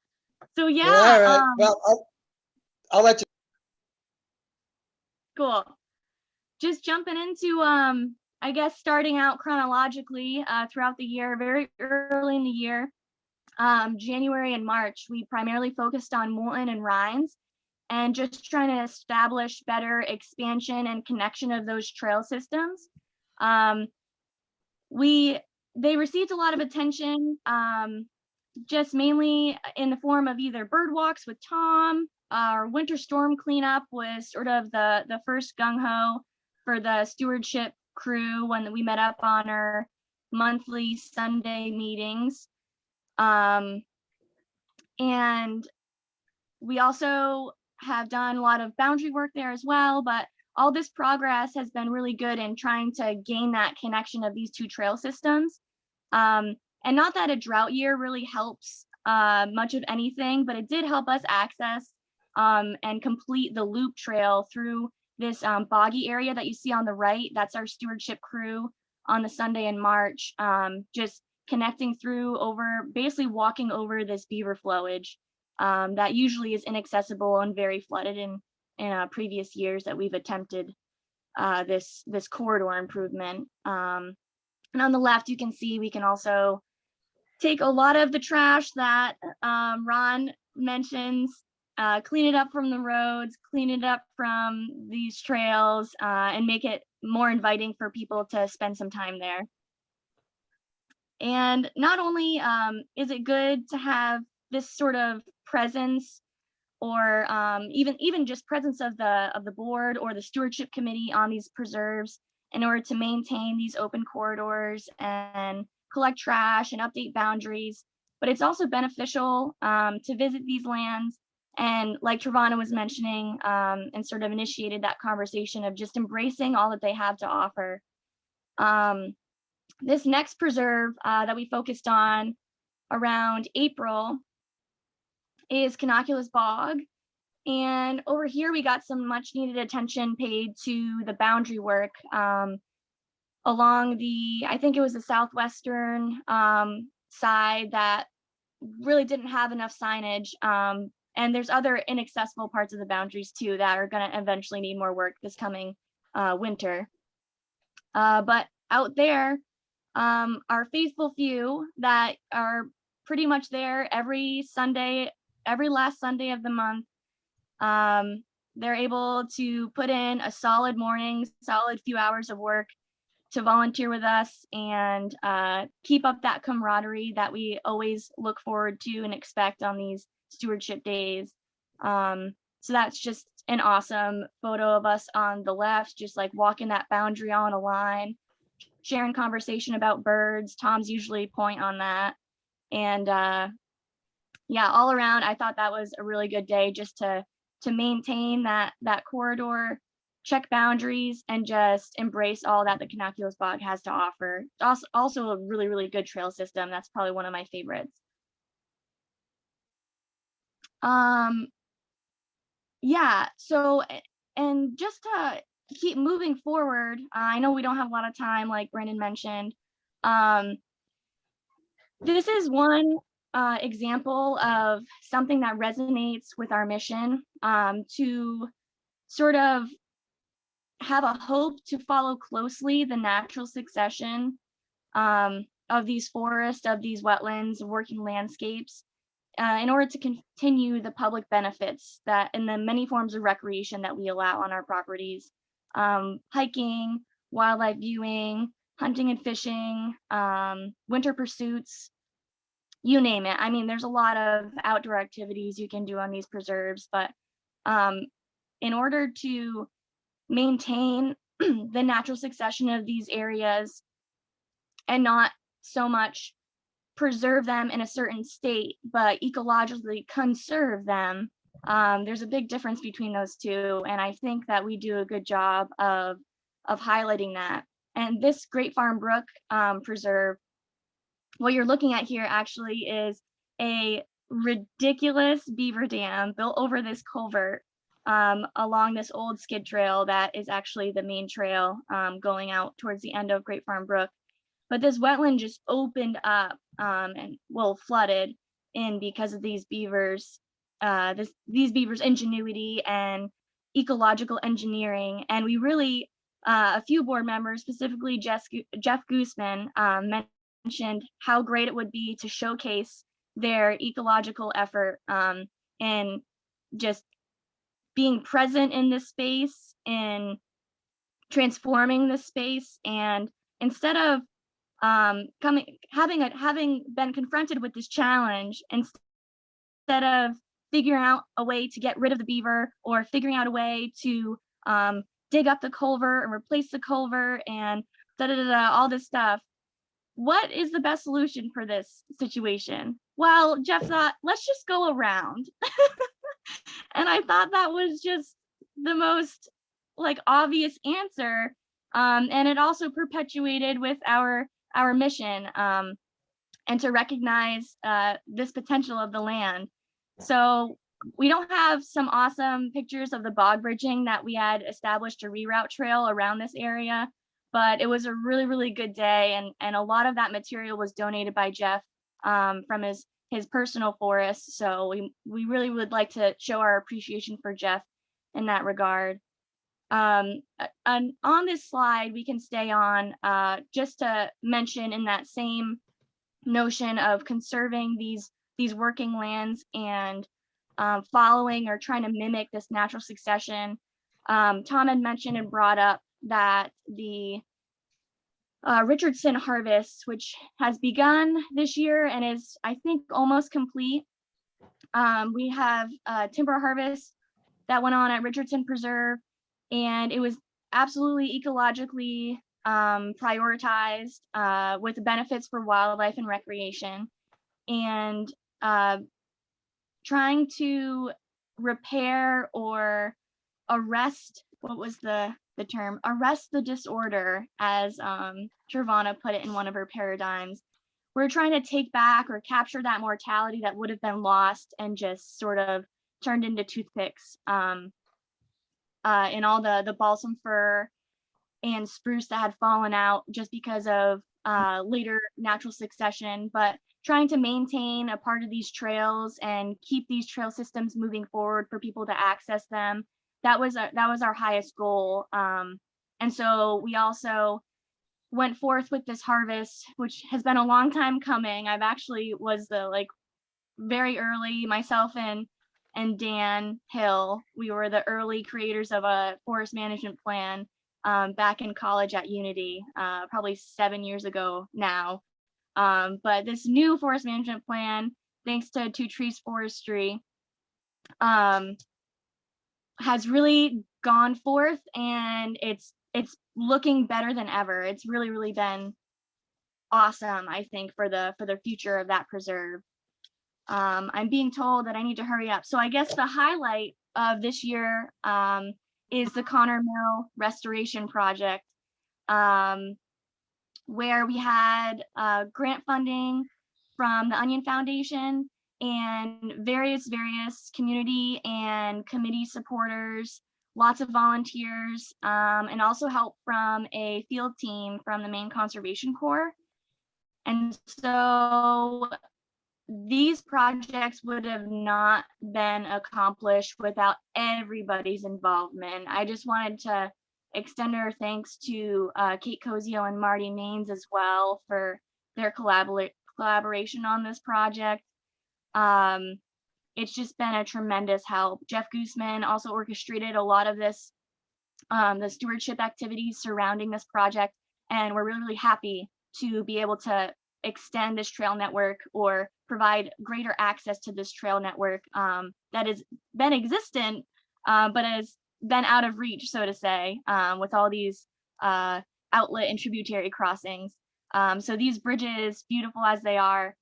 F: So yeah,
K: all right. Well, I'll let you.
F: Cool. Just jumping into I guess starting out chronologically throughout the year, very early in the year, January and March, we primarily focused on Moulton and Rhines and just trying to establish better expansion and connection of those trail systems. They received a lot of attention, just mainly in the form of either bird walks with Tom. Our winter storm cleanup was sort of the first gung-ho for the stewardship crew when we met up on our monthly Sunday meetings. And we also have done a lot of boundary work there as well, but all this progress has been really good in trying to gain that connection of these two trail systems. And not that a drought year really helps much of anything, but it did help us access and complete the loop trail through this boggy area that you see on the right. That's our stewardship crew on the Sunday in March, just connecting through over, basically walking over this beaver flowage that usually is inaccessible and very flooded in previous years that we've attempted this corridor improvement. And on the left, you can see we can also take a lot of the trash that Ron mentions, clean it up from the roads, clean it up from these trails, and make it more inviting for people to spend some time there. And not only is it good to have this sort of presence or even just presence of the board or the stewardship committee on these preserves in order to maintain these open corridors and collect trash and update boundaries, but it's also beneficial to visit these lands. And like Travana was mentioning, and sort of initiated that conversation of just embracing all that they have to offer. This next preserve that we focused on around April is Canoculus Bog. And over here, we got some much needed attention paid to the boundary work along the, I think it was the southwestern side that really didn't have enough signage. And there's other inaccessible parts of the boundaries too that are going to eventually need more work this coming winter. But out there, our faithful few that are pretty much there every Sunday, every last Sunday of the month, they're able to put in a solid morning, solid few hours of work to volunteer with us and keep up that camaraderie that we always look forward to and expect on these stewardship days. So that's just an awesome photo of us on the left, just like walking that boundary on a line, sharing conversation about birds. Tom's usually point on that. And yeah, all around, I thought that was a really good day just to maintain that corridor, check boundaries, and just embrace all that the Canoculus Bog has to offer. Also a really, really good trail system. That's probably one of my favorites. Yeah, so, and just to keep moving forward, I know we don't have a lot of time, like Brandon mentioned. This is one example of something that resonates with our mission, to sort of have a hope to follow closely the natural succession of these forests, of these wetlands, working landscapes, in order to continue the public benefits that and the many forms of recreation that we allow on our properties. Hiking, wildlife viewing, hunting and fishing, winter pursuits, you name it. I mean, there's a lot of outdoor activities you can do on these preserves, but in order to maintain the natural succession of these areas and not so much preserve them in a certain state, but ecologically conserve them, there's a big difference between those two. And I think that we do a good job of highlighting that. And this Great Farm Brook Preserve, what you're looking at here actually is a ridiculous beaver dam built over this culvert along this old skid trail that is actually the main trail going out towards the end of Great Farm Brook. But this wetland just opened up and flooded in because of these beavers, these beavers' ingenuity and ecological engineering. And we really, a few board members, specifically Jeff Gooseman, mentioned how great it would be to showcase their ecological effort and just being present in this space and transforming this space. And instead of having been confronted with this challenge, instead of figuring out a way to get rid of the beaver or figuring out a way to dig up the culvert and replace the culvert and all this stuff, what is the best solution for this situation? Well, Jeff thought, let's just go around. And I thought that was just the most like obvious answer. And it also perpetuated with our mission and to recognize this potential of the land. So we don't have some awesome pictures of the bog bridging that we had established a reroute trail around this area, but it was a really, really good day. And a lot of that material was donated by Jeff from his personal forest. So we really would like to show our appreciation for Jeff in that regard. And on this slide, we can stay on just to mention in that same notion of conserving these working lands and following or trying to mimic this natural succession. Tom had mentioned and brought up that the Richardson harvest, which has begun this year and is, I think, almost complete. We have timber harvest that went on at Richardson Preserve, and it was absolutely ecologically prioritized with the benefits for wildlife and recreation, and trying to repair or arrest, what was the the term arrest the disorder, as Trevana put it in one of her paradigms. We're trying to take back or capture that mortality that would have been lost and just sort of turned into toothpicks in all the balsam fir and spruce that had fallen out just because of later natural succession, but trying to maintain a part of these trails and keep these trail systems moving forward for people to access them. That was our highest goal. And so we also went forth with this harvest, which has been a long time coming. I've actually was the very early, myself and Dan Hill, we were the early creators of a forest management plan back in college at Unity, probably 7 years ago now. But this new forest management plan, thanks to Two Trees Forestry, has really gone forth, and it's looking better than ever. It's really been awesome, I think, for the future of that preserve. I'm being told that I need to hurry up. So I guess the highlight of this year is the Connor Mill Restoration Project, where we had grant funding from the Onion Foundation and various community and committee supporters, lots of volunteers, and also help from a field team from the Maine Conservation Corps. And so these projects would have not been accomplished without everybody's involvement. I just wanted to extend our thanks to Kate Cozio and Marty Maines as well for their collaboration on this project. It's just been a tremendous help. Jeff Gooseman also orchestrated a lot of this, the stewardship activities surrounding this project, and we're really happy to be able to extend this trail network or provide greater access to this trail network that has been existent, but has been out of reach, so to say, with all these outlet and tributary crossings. So these bridges, beautiful as they are,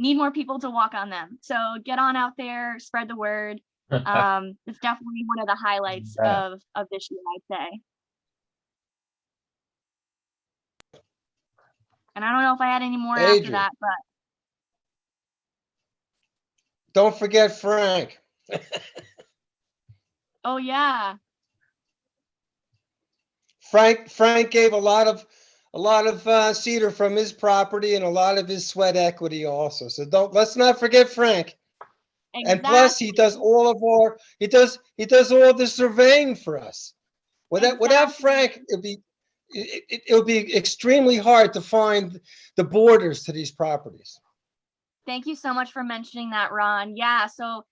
F: need more people to walk on them. So get on out there, spread the word. It's definitely one of the highlights of this year, I'd say. And I don't know if I had any more after
K: Adrian.
F: that, but
K: Don't forget Frank.
F: oh yeah.
K: Frank gave a lot of cedar from his property and a lot of his sweat equity also. So let's not forget Frank.
F: Exactly.
K: And plus he does all all the surveying for us. Without Frank, it'll be extremely hard to find the borders to these properties.
F: Thank you so much for mentioning that, Ron. Yeah, so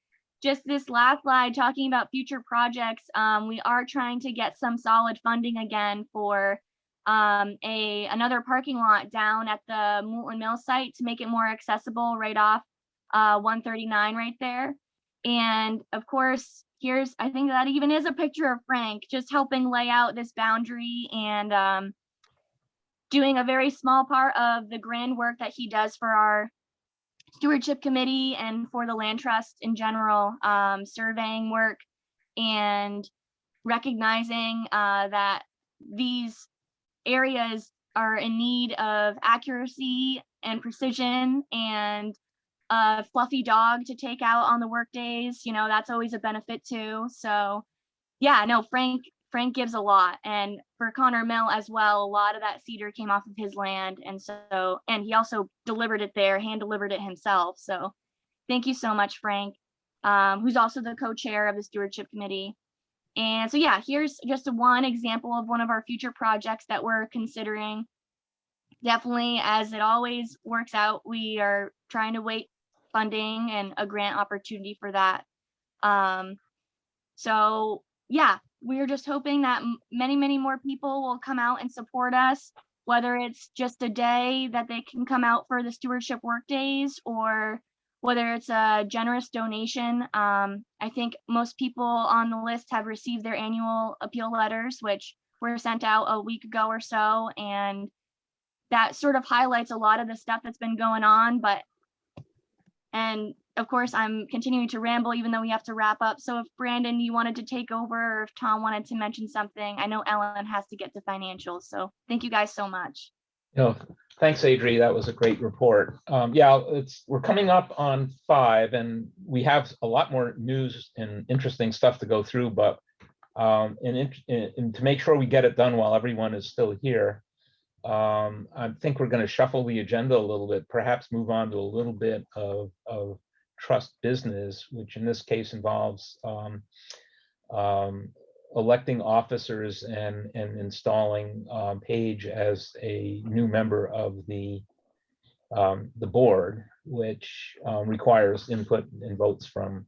F: just this last slide talking about future projects, we are trying to get some solid funding again for another parking lot down at the Moulton Mill site to make it more accessible right off 139 right there. And of course, I think that even is a picture of Frank just helping lay out this boundary and doing a very small part of the grand work that he does for our stewardship committee and for the land trust in general, surveying work and recognizing that these areas are in need of accuracy and precision and a fluffy dog to take out on the work days. You know, that's always a benefit too. So yeah, no, Frank gives a lot. And for Connor Mill as well, a lot of that cedar came off of his land. And he also delivered it there, hand delivered it himself. So thank you so much, Frank, who's also the co-chair of the stewardship committee. And so, yeah, here's just one example of one of our future projects that we're considering. Definitely, as it always works out, we are trying to wait funding and a grant opportunity for that. So yeah, we're just hoping that many more people will come out and support us, whether it's just a day that they can come out for the stewardship work days or whether it's a generous donation. I think most people on the list have received their annual appeal letters, which were sent out a week ago or so. And that sort of highlights a lot of the stuff that's been going on, and of course, I'm continuing to ramble even though we have to wrap up. So if Brandon, you wanted to take over, or if Tom wanted to mention something, I know Ellen has to get to financials. So thank you guys so much.
C: Thanks, Adri. That was a great report. Yeah, we're coming up on 5, and we have a lot more news and interesting stuff to go through. But and to make sure we get it done while everyone is still here, I think we're going to shuffle the agenda a little bit, perhaps move on to a little bit of trust business, which in this case involves electing officers and installing Paige as a new member of the board, which requires input and votes from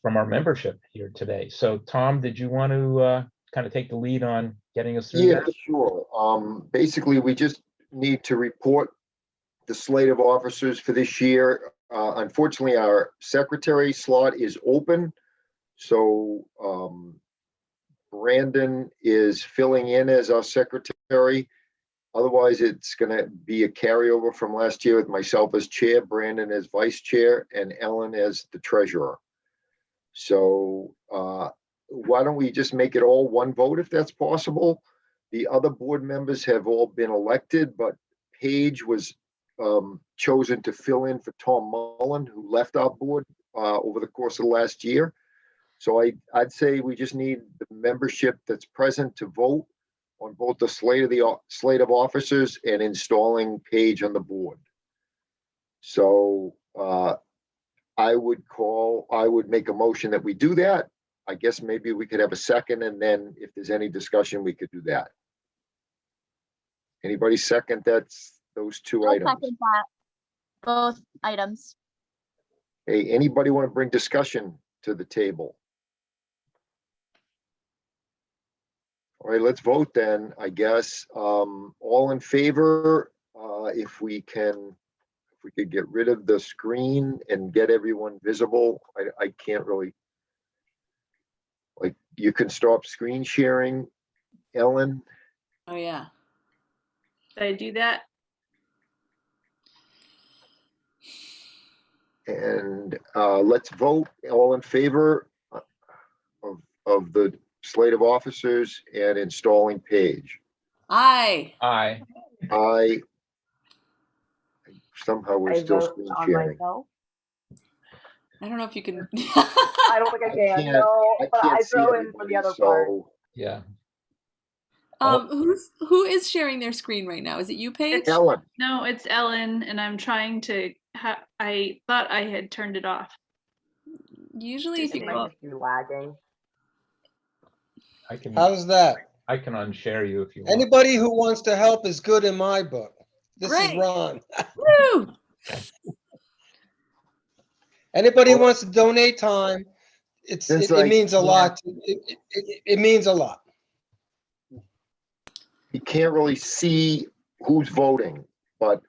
C: our membership here today. So Tom, did you want to kind of take the lead on getting us through
A: Yeah,
C: that?
A: sure. Basically, we just need to report the slate of officers for this year. Unfortunately, our secretary slot is open. So Brandon is filling in as our secretary. Otherwise, it's going to be a carryover from last year with myself as chair, Brandon as vice chair, and Ellen as the treasurer. So why don't we just make it all one vote if that's possible? The other board members have all been elected, but Paige was chosen to fill in for Tom Mullen, who left our board over the course of the last year. So I'd say we just need the membership that's present to vote on both the slate of officers and installing Paige on the board. So I would make a motion that we do that. I guess maybe we could have a second, and then if there's any discussion, we could do that. Anybody second those two
F: I'll
A: items?
F: second that. Both items.
A: Hey, anybody want to bring discussion to the table? All right, let's vote then, I guess. All in favor, if we could get rid of the screen and get everyone visible. I can't really, like, you can stop screen sharing, Ellen.
B: Oh, yeah.
E: Did I do that?
A: And let's vote. All in favor of the slate of officers and installing Paige.
B: Aye.
C: Aye.
A: Somehow we're
D: I
A: still
D: vote
A: screen
D: on
A: sharing.
D: myself.
B: I don't know if you can.
D: I don't think I can.
A: can't-
D: No,
A: I
D: but
A: can't
D: I
A: see
D: throw in for the
A: everybody,
D: other part.
A: so
C: Yeah.
B: Who is sharing their screen right now? Is it you, Paige?
A: Ellen,
E: No, it's Ellen, and I'm trying to. I thought I had turned it off.
B: Usually, if
D: It
B: you
D: might
B: go,
D: just be lagging.
C: I can
K: How's that?
C: unshare you if you want.
K: Anybody who wants to help is good in my book. This is
B: Great.
K: Ron.
B: woo!
K: Anybody who wants to donate time,
A: Since
K: it
A: I
K: means a
A: can't-
K: lot. It means a lot.
A: you can't really see who's voting, but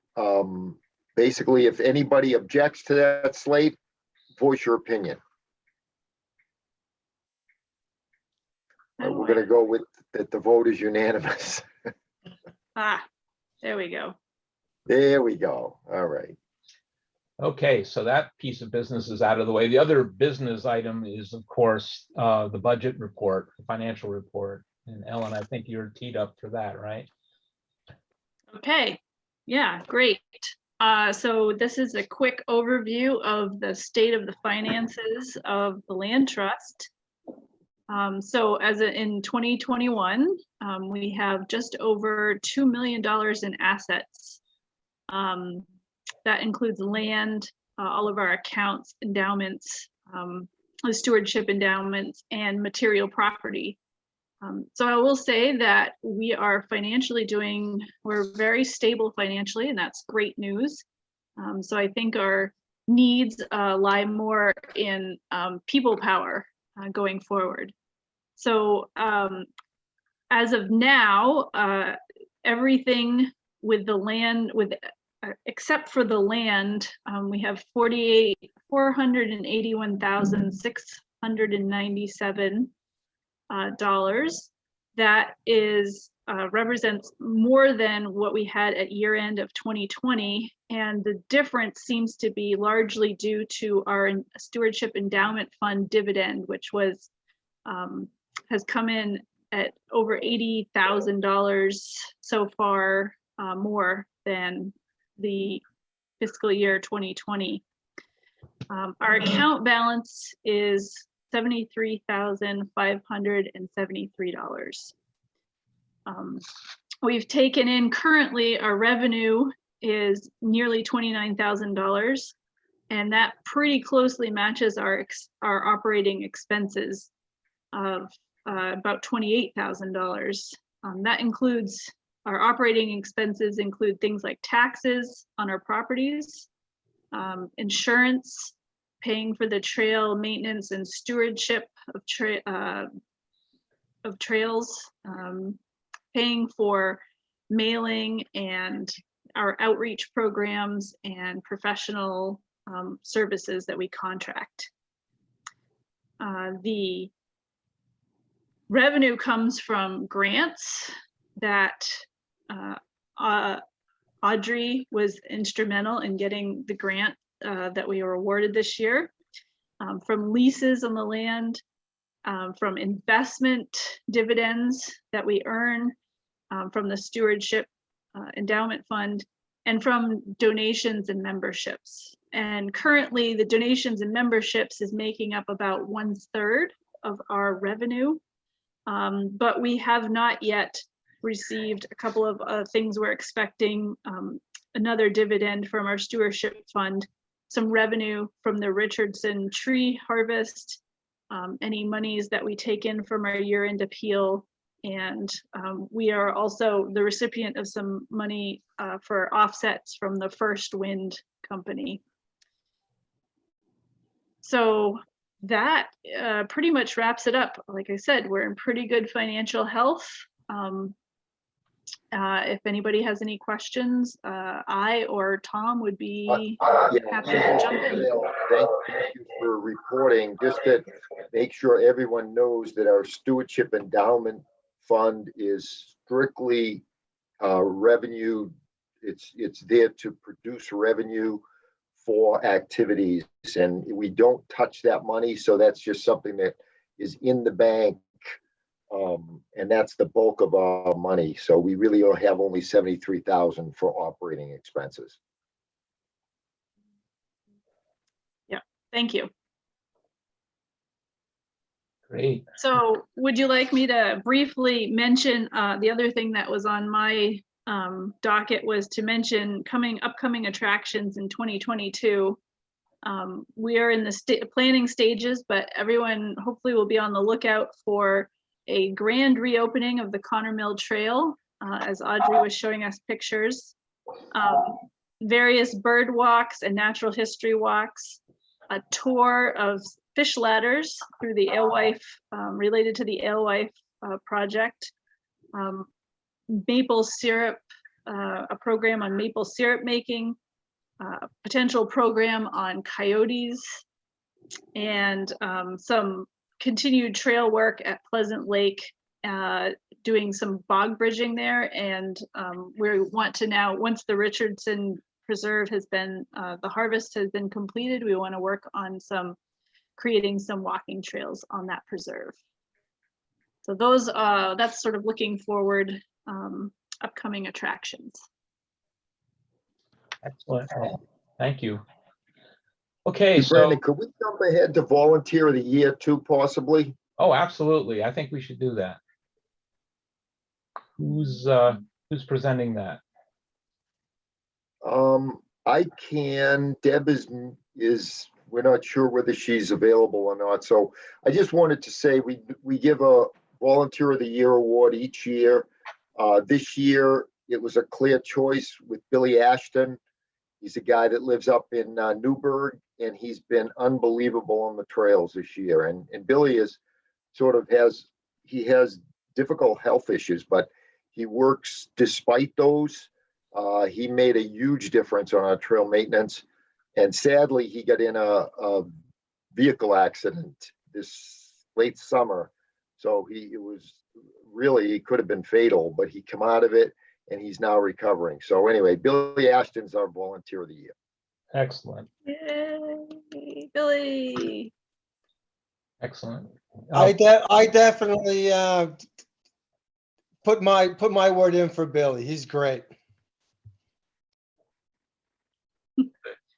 A: basically, if anybody objects to that slate, voice your opinion. We're gonna go with that the vote is unanimous.
E: There we go.
A: There we go. All right.
C: Okay, so that piece of business is out of the way. The other business item is, of course, the budget report, the financial report. And Ellen, I think you're teed up for that, right?
E: Okay, yeah, great. So this is a quick overview of the state of the finances of the land trust. So in 2021, we have just over $2 million in assets. That includes land, all of our accounts, endowments, the stewardship endowments, and material property. So I will say that we are we're very stable financially, and that's great news. So I think our needs lie more in people power going forward. So as of now, everything with the land, except for the land, we have $481,697 dollars. That is represents more than what we had at year end of 2020, And the difference seems to be largely due to our stewardship endowment fund dividend, which was has come in at over $80,000 so far, more than the fiscal year 2020. Our account balance is $73,573. We've taken in, currently our revenue is nearly $29,000, and that pretty closely matches our operating expenses of about $28,000. That includes, our operating expenses include things like taxes on our properties, insurance, paying for the trail maintenance and stewardship of trails, paying for mailing and our outreach programs and professional services that we contract. The revenue comes from grants that Audrey was instrumental in getting the grant that we were awarded this year, from leases on the land, from investment dividends that we earn from the stewardship endowment fund, and from donations and memberships. And currently the donations and memberships is making up about 1/3 of our revenue. But we have not yet received a couple of things we're expecting, another dividend from our stewardship fund, some revenue from the Richardson tree harvest, any monies that we take in from our year-end appeal, and we are also the recipient of some money for offsets from the First Wind Company. So that pretty much wraps it up. Like I said, we're in pretty good financial health. If anybody has any questions, I or Tom would be happy to jump in.
A: Thank you for reporting. Just to make sure everyone knows that our stewardship endowment fund is strictly revenue. It's there to produce revenue for activities, and we don't touch that money. So that's just something that is in the bank, and that's the bulk of our money. So we really have only $73,000 for operating expenses.
E: Yeah, thank you.
C: Great.
E: So would you like me to briefly mention the other thing that was on my docket was to mention upcoming attractions in 2022. We are in the planning stages, but everyone hopefully will be on the lookout for a grand reopening of the Connor Mill Trail, as Audrey was showing us pictures. Various bird walks and natural history walks, a tour of fish ladders through the alewife, related to the alewife project, maple syrup, a program on maple syrup making, a potential program on coyotes, and some continued trail work at Pleasant Lake, doing some bog bridging there. And we want to now, once the Richardson Preserve has been, the harvest has been completed, we want to work on creating some walking trails on that preserve. So those, that's sort of looking forward, upcoming attractions.
C: Excellent. Thank you. Okay,
A: Brandon,
C: so,
A: could we jump ahead to volunteer of the year too, possibly?
C: oh, absolutely. I think we should do that. Who's presenting that?
A: I can. Deb is, we're not sure whether she's available or not. So I just wanted to say we give a volunteer of the year award each year. This year it was a clear choice with Billy Ashton. He's a guy that lives up in Newburgh, and he's been unbelievable on the trails this year. And Billy is he has difficult health issues, but he works despite those. He made a huge difference on our trail maintenance. And sadly, he got in a vehicle accident this late summer. So it was really, it could have been fatal, but he came out of it. and he's now recovering. So anyway, Billy Ashton's our volunteer of the year.
C: Excellent,
E: Yay, Billy.
C: excellent.
K: I definitely put my word in for Billy. He's great.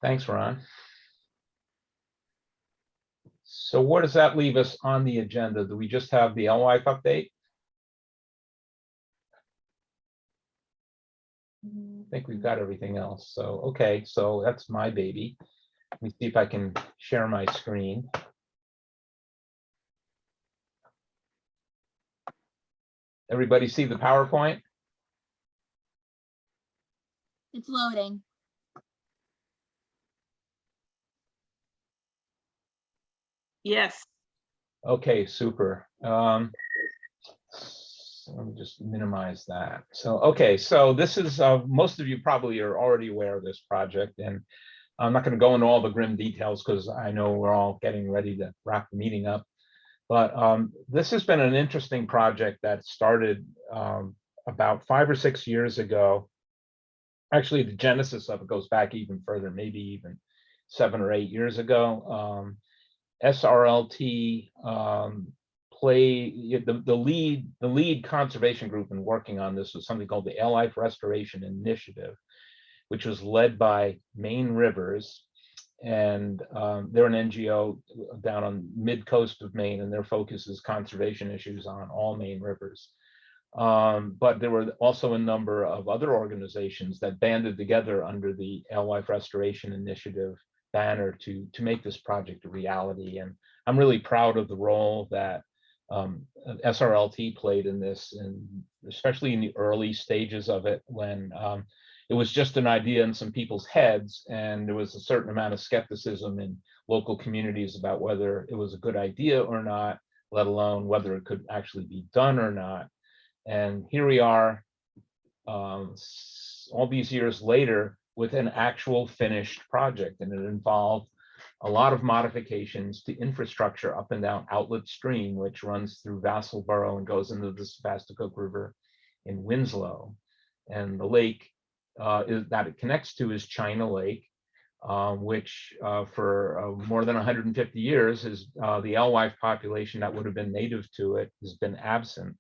C: Thanks, Ron. So where does that leave us on the agenda? Do we just have the LWIFE update? I think we've got everything else. So, okay, so that's my baby. Let me see if I can share my screen. Everybody see the PowerPoint?
F: It's loading.
E: Yes.
C: Okay, super. So let me just minimize that. So, okay, so this is, most of you probably are already aware of this project, and I'm not going to go into all the grim details because I know we're all getting ready to wrap the meeting up. But this has been an interesting project that started about 5 or 6 years ago. Actually, the genesis of it goes back even further, maybe even 7 or 8 years ago. SRLT the lead conservation group in working on this was something called the LWIFE Restoration Initiative, which was led by Maine Rivers, and they're an NGO down on mid coast of Maine, and their focus is conservation issues on all Maine rivers. But there were also a number of other organizations that banded together under the LWIFE Restoration Initiative banner to make this project a reality. And I'm really proud of the role that SRLT played in this, and especially in the early stages of it, when it was just an idea in some people's heads, and there was a certain amount of skepticism in local communities about whether it was a good idea or not, let alone whether it could actually be done or not. And here we are, all these years later, with an actual finished project, and it involved a lot of modifications to infrastructure up and down Outlet Stream, which runs through Vassalboro and goes into the Sebasticook River in Winslow. And the lake that it connects to is China Lake, which for more than 150 years is the alewife population that would have been native to it has been absent.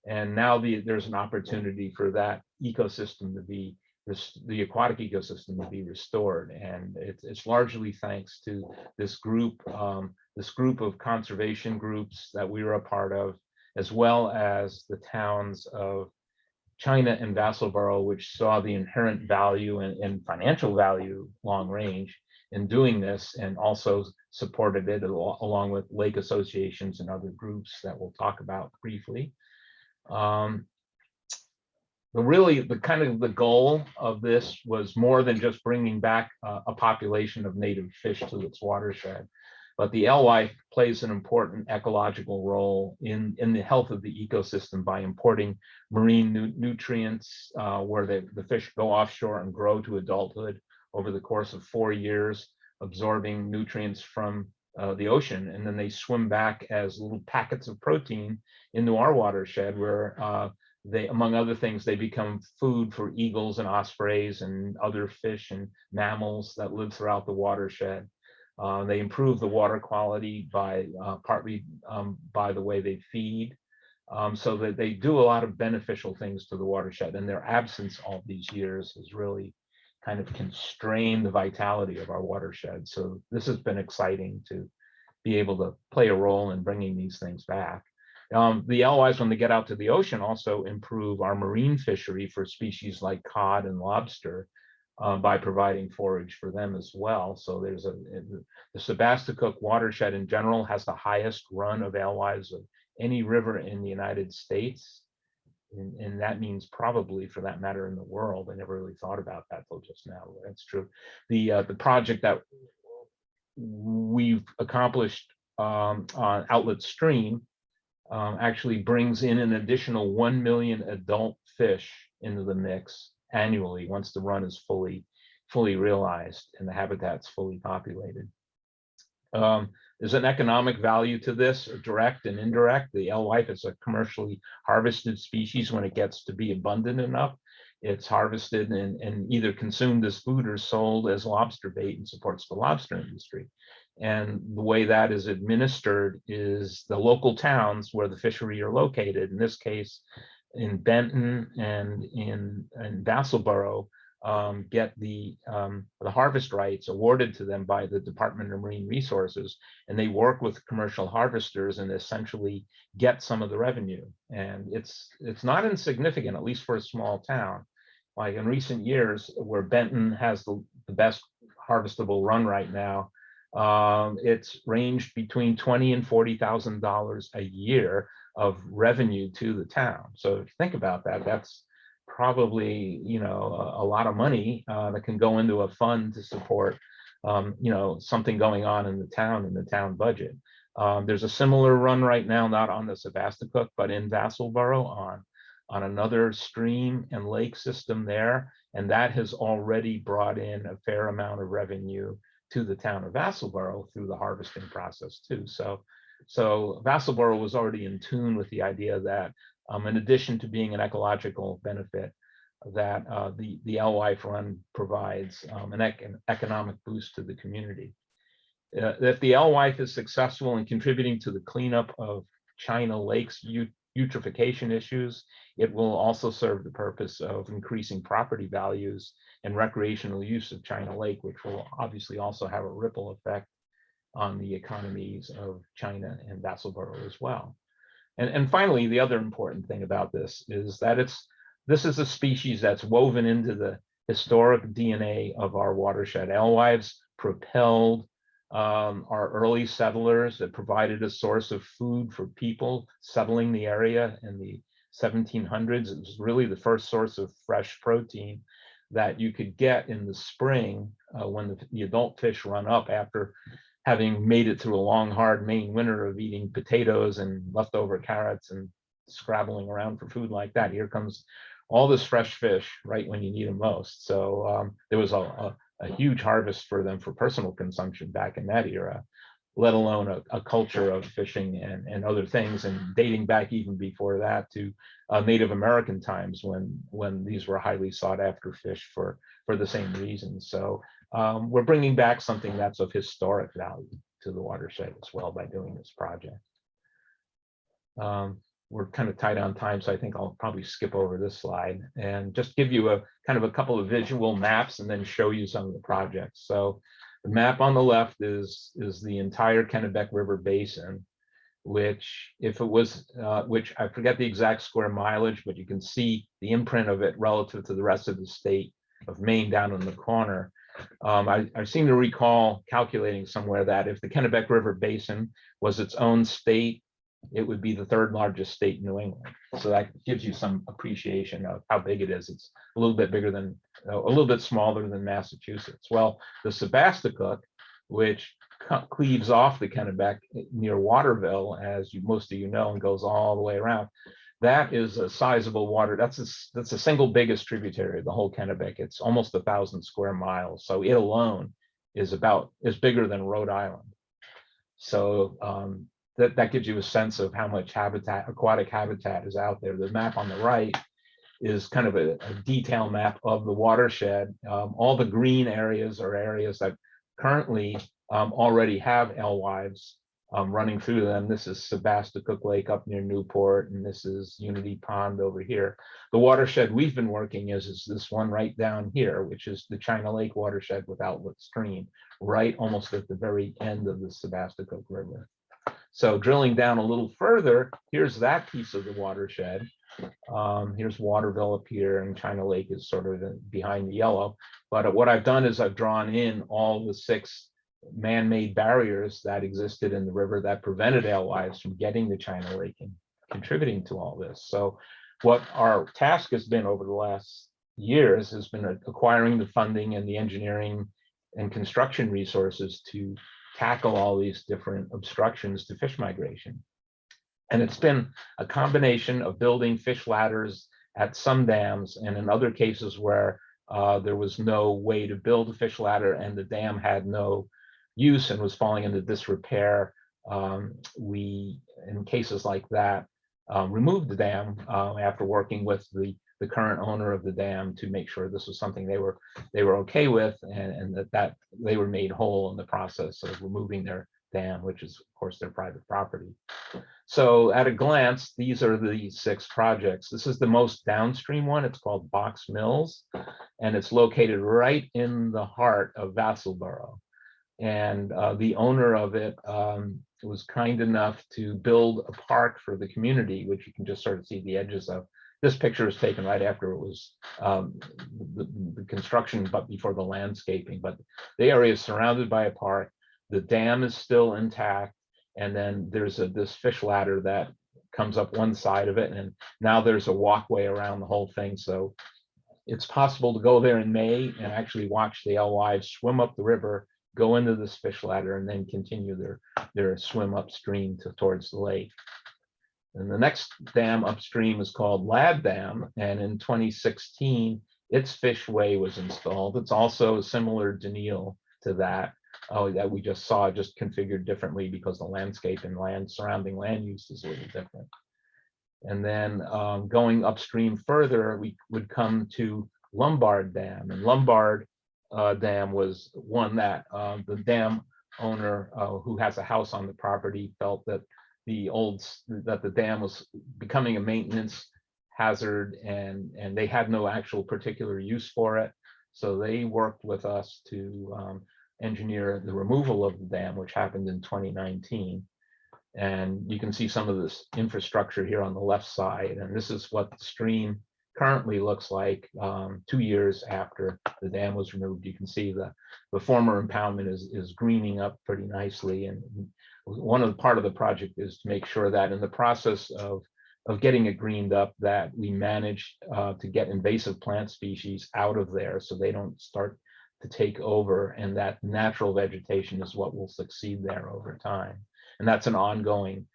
C: And now there's an opportunity for that ecosystem to be, the aquatic ecosystem to be restored. And it's largely thanks to this group of conservation groups that we were a part of, as well as the towns of China and Vassalboro, which saw the inherent value and financial value long range in doing this, and also supported it along with lake associations and other groups that we'll talk about briefly. But really, the goal of this was more than just bringing back a population of native fish to its watershed, but the alewife plays an important ecological role in the health of the ecosystem by importing marine nutrients where the fish go offshore and grow to adulthood over the course of 4 years, absorbing nutrients from the ocean, and then they swim back as little packets of protein into our watershed, where they, among other things, they become food for eagles and ospreys and other fish and mammals that live throughout the watershed. They improve the water quality by partly by the way they feed, so that they do a lot of beneficial things to the watershed. And their absence all these years has really kind of constrained the vitality of our watershed. So this has been exciting to be able to play a role in bringing these things back. The alewives, when they get out to the ocean, also improve our marine fishery for species like cod and lobster by providing forage for them as well. So there's the Sebasticook watershed in general has the highest run of alewives of any river in the United States. And that means probably, for that matter, in the world. I never really thought about that till just now. That's true. The project that we've accomplished on Outlet Stream actually brings in an additional 1 million adult fish into the mix annually once the run is fully realized and the habitat's fully populated. There's an economic value to this, direct and indirect. The alewife is a commercially harvested species when it gets to be abundant enough. It's harvested and either consumed as food or sold as lobster bait and supports the lobster industry. And the way that is administered is the local towns where the fishery are located, in this case, in Benton and in Vassalboro, get the harvest rights awarded to them by the Department of Marine Resources, and they work with commercial harvesters and essentially get some of the revenue. And it's not insignificant, at least for a small town. Like in recent years, where Benton has the best harvestable run right now, it's ranged between $20,000 and $40,000 a year of revenue to the town. So if you think about that, that's probably, you know, a lot of money that can go into a fund to support, you know, something going on in the town budget. There's a similar run right now, not on the Sebasticook, but in Vassalboro on another stream and lake system there. And that has already brought in a fair amount of revenue to the town of Vassalboro through the harvesting process too. So Vassalboro was already in tune with the idea that in addition to being an ecological benefit, that the alewife run provides an economic boost to the community. If the alewife is successful in contributing to the cleanup of China Lake's eutrophication issues, it will also serve the purpose of increasing property values and recreational use of China Lake, which will obviously also have a ripple effect on the economies of China and Vassalboro as well. And finally, the other important thing about this is that this is a species that's woven into the historic DNA of our watershed. Alewives propelled our early settlers, that provided a source of food for people settling the area in the 1700s. It was really the first source of fresh protein that you could get in the spring when the adult fish run up after having made it through a long, hard Maine winter of eating potatoes and leftover carrots and scrabbling around for food like that. Here comes all this fresh fish right when you need them most. So there was a huge harvest for them for personal consumption back in that era, let alone a culture of fishing and other things, and dating back even before that to Native American times when these were highly sought after fish for the same reasons. So we're bringing back something that's of historic value to the watershed as well by doing this project. We're kind of tight on time, so I think I'll probably skip over this slide and just give you a kind of a couple of visual maps and then show you some of the projects. So the map on the left is the entire Kennebec River Basin, which if it was, which I forget the exact square mileage, but you can see the imprint of it relative to the rest of the state of Maine down in the corner. I seem to recall calculating somewhere that if the Kennebec River Basin was its own state, it would be the third largest state in New England. So that gives you some appreciation of how big it is. It's a little bit bigger than, a little bit smaller than Massachusetts. Well, the Sebasticook, which cleaves off the Kennebec near Waterville, as most of you know, and goes all the way around, that is a sizable water. That's the single biggest tributary of the whole Kennebec. It's almost 1,000 square miles. So it alone is bigger than Rhode Island. So that gives you a sense of how much aquatic habitat is out there. The map on the right is kind of a detail map of the watershed. All the green areas are areas that currently already have alewives running through them. This is Sebasticook Lake up near Newport, and this is Unity Pond over here. The watershed we've been working is this one right down here, which is the China Lake watershed with outlet stream, right almost at the very end of the Sebasticook River. So drilling down a little further, here's that piece of the watershed. Here's Waterville up here, and China Lake is sort of behind the yellow. But what I've done is I've drawn in all the 6 man-made barriers that existed in the river that prevented alewives from getting to China Lake and contributing to all this. So what our task has been over the last years has been acquiring the funding and the engineering and construction resources to tackle all these different obstructions to fish migration. And it's been a combination of building fish ladders at some dams, and in other cases where there was no way to build a fish ladder and the dam had no use and was falling into disrepair, we, in cases like that, removed the dam after working with the the current owner of the dam to make sure this was something they were okay with, and that they were made whole in the process of removing their dam, which is of course their private property. So at a glance, these are the 6 projects. This is the most downstream one. It's called Box Mills, and it's located right in the heart of Vassalboro. And the owner of it was kind enough to build a park for the community, which you can just sort of see the edges of. This picture was taken right after it was the construction, but before the landscaping. But the area is surrounded by a park. The dam is still intact. And then there's this fish ladder that comes up one side of it. And now there's a walkway around the whole thing. So it's possible to go there in May and actually watch the alewives swim up the river, go into this fish ladder, and then continue their swim upstream towards the lake. And the next dam upstream is called Lad Dam. And in 2016, its fishway was installed. It's also a similar denial to that. That we just saw, just configured differently because the landscape and surrounding land use is a little different. And then going upstream further, we would come to Lombard Dam. And Lombard Dam was one that the dam owner who has a house on the property felt that the dam was becoming a maintenance hazard, and they had no actual particular use for it. So they worked with us to engineer the removal of the dam, which happened in 2019. And you can see some of this infrastructure here on the left side. And this is what the stream currently looks like 2 years after the dam was removed. You can see the former impoundment is greening up pretty nicely. And one of the part of the project is to make sure that in the process of getting it greened up, that we manage to get invasive plant species out of there so they don't start to take over, and that natural vegetation is what will succeed there over time. And that's an ongoing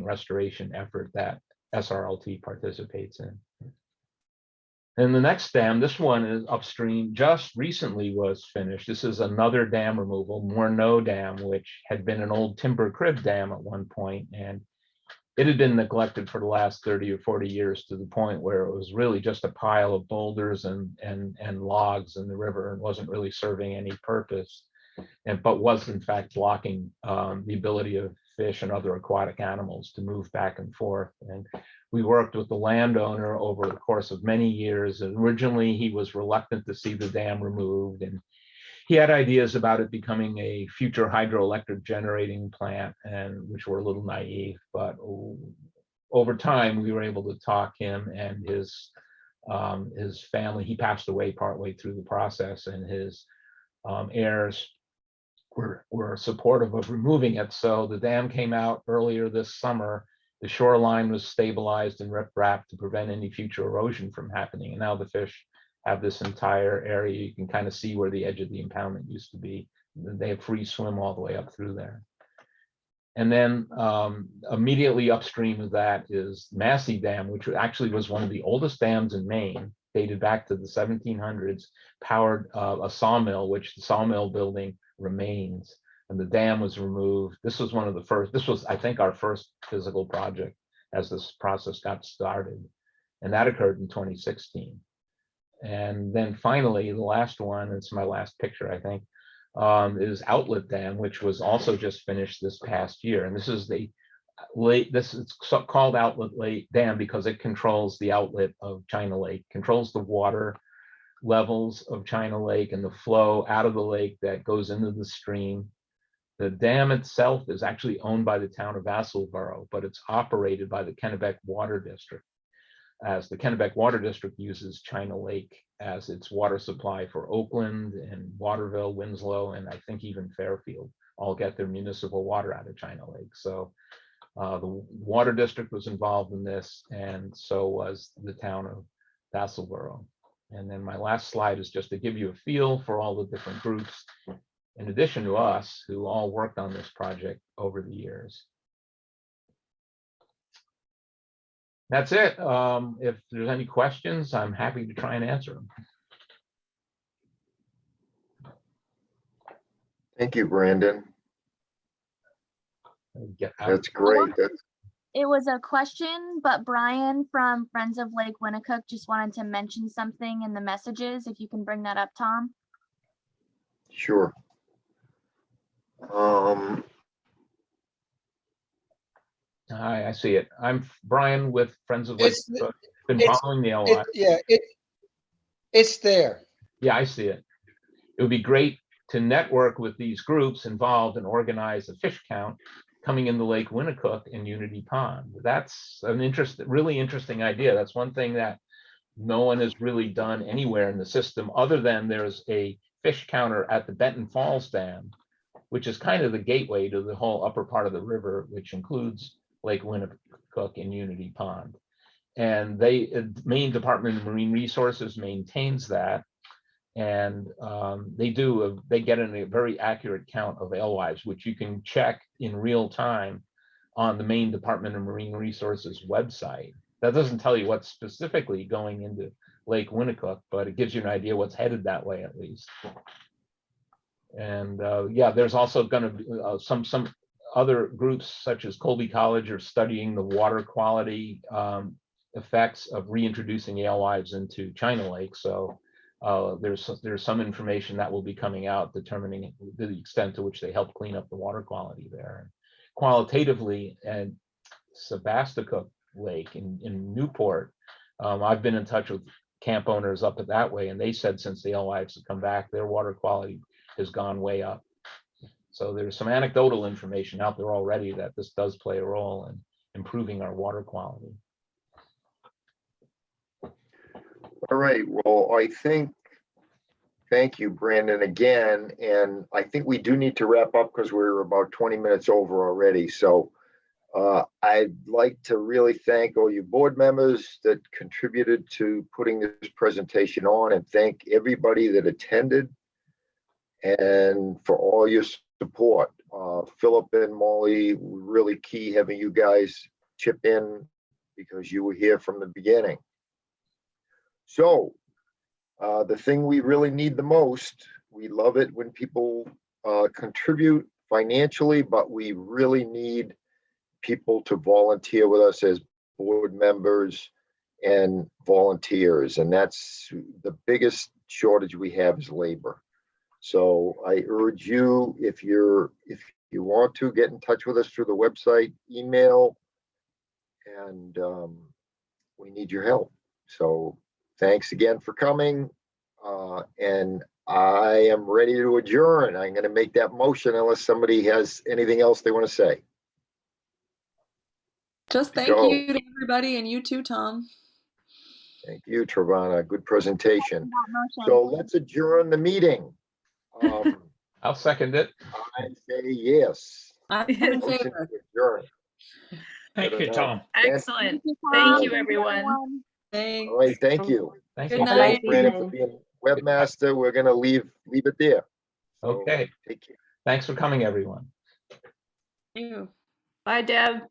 C: restoration effort that SRLT participates in. And the next dam, this one is upstream, just recently was finished. This is another dam removal, Morneau Dam, which had been an old timber crib dam at one point, and it had been neglected for the last 30 or 40 years to the point where it was really just a pile of boulders and logs in the river and wasn't really serving any purpose, but was in fact blocking the ability of fish and other aquatic animals to move back and forth. And we worked with the landowner over the course of many years. And originally, he was reluctant to see the dam removed, and he had ideas about it becoming a future hydroelectric generating plant, and which were a little naive. But over time, we were able to talk him and his family. He passed away partway through the process, and his heirs were supportive of removing it. So the dam came out earlier this summer. The shoreline was stabilized and riprap to prevent any future erosion from happening. And now the fish have this entire area. You can kind of see where the edge of the impoundment used to be. They have free swim all the way up through there. And then immediately upstream of that is Massey Dam, which actually was one of the oldest dams in Maine, dated back to the 1700s, powered a sawmill, which the sawmill building remains. And the dam was removed. This was one of the first, this was, I think, our first physical project as this process got started. And that occurred in 2016. And then finally, the last one, it's my last picture, I think, is Outlet Dam, which was also just finished this past year. And this is the this is called Outlet Dam because it controls the outlet of China Lake, controls the water levels of China Lake and the flow out of the lake that goes into the stream. The dam itself is actually owned by the town of Vassalboro, but it's operated by the Kennebec Water District, as the Kennebec Water District uses China Lake as its water supply for Oakland and Waterville, Winslow, and I think even Fairfield all get their municipal water out of China Lake. So the water district was involved in this, and so was the town of Vassalboro. And then my last slide is just to give you a feel for all the different groups, in addition to us, who all worked on this project over the years. That's it. If there's any questions, I'm happy to try and answer them.
A: Thank you, Brandon.
C: Get out.
A: That's great.
F: It was a question, but Brian from Friends of Lake Winnicook just wanted to mention something in the messages. If you can bring that up, Tom.
A: Sure.
C: I see it. I'm Brian with Friends of Lake.
K: It's,
C: Been
K: it's-
C: following the LY.
K: It's there.
C: Yeah, I see it. It would be great to network with these groups involved and organize a fish count coming into Lake Winnicook and Unity Pond. That's an really interesting idea. That's one thing that no one has really done anywhere in the system, other than there's a fish counter at the Benton Falls Dam, which is kind of the gateway to the whole upper part of the river, which includes Lake Winnicook and Unity Pond. And Maine Department of Marine Resources maintains that. And they get a very accurate count of alewives, which you can check in real time on the Maine Department of Marine Resources website. That doesn't tell you what's specifically going into Lake Winnicook, but it gives you an idea what's headed that way at least. And yeah, there's also going to be some other groups such as Colby College are studying the water quality effects of reintroducing alewives into China Lake. So there's some information that will be coming out determining the extent to which they help clean up the water quality there. Qualitatively, and Sebasticook Lake in Newport, I've been in touch with camp owners up at that way, and they said since the alewives have come back, their water quality has gone way up. So there's some anecdotal information out there already that this does play a role in improving our water quality.
A: All right, well, thank you, Brandon, again. And I think we do need to wrap up because we're about 20 minutes over already. So I'd like to really thank all you board members that contributed to putting this presentation on, and thank everybody that attended and for all your support. Philip and Molly, really key having you guys chip in because you were here from the beginning. So the thing we really need the most, we love it when people contribute financially, but we really need people to volunteer with us as board members and volunteers. And that's the biggest shortage we have is labor. So I urge you, if you want to, get in touch with us through the website, email, and we need your help. So thanks again for coming. And I am ready to adjourn. I'm going to make that motion unless somebody has anything else they want to say.
B: Just thank you to everybody, and you too, Tom.
A: Thank you, Travana. Good presentation. So let's adjourn the meeting.
C: I'll second it.
A: I say yes.
B: I'm in favor.
I: Thank you, Tom.
E: Excellent. Thank you, everyone.
B: Thanks.
A: All right, thank you.
C: Thank
B: Good
C: you.
B: night.
A: Thanks, Brandon, for being webmaster. We're going to leave it there. So,
C: Okay.
A: take care.
C: Thanks for coming, everyone.
B: Thank you.
E: Bye, Deb.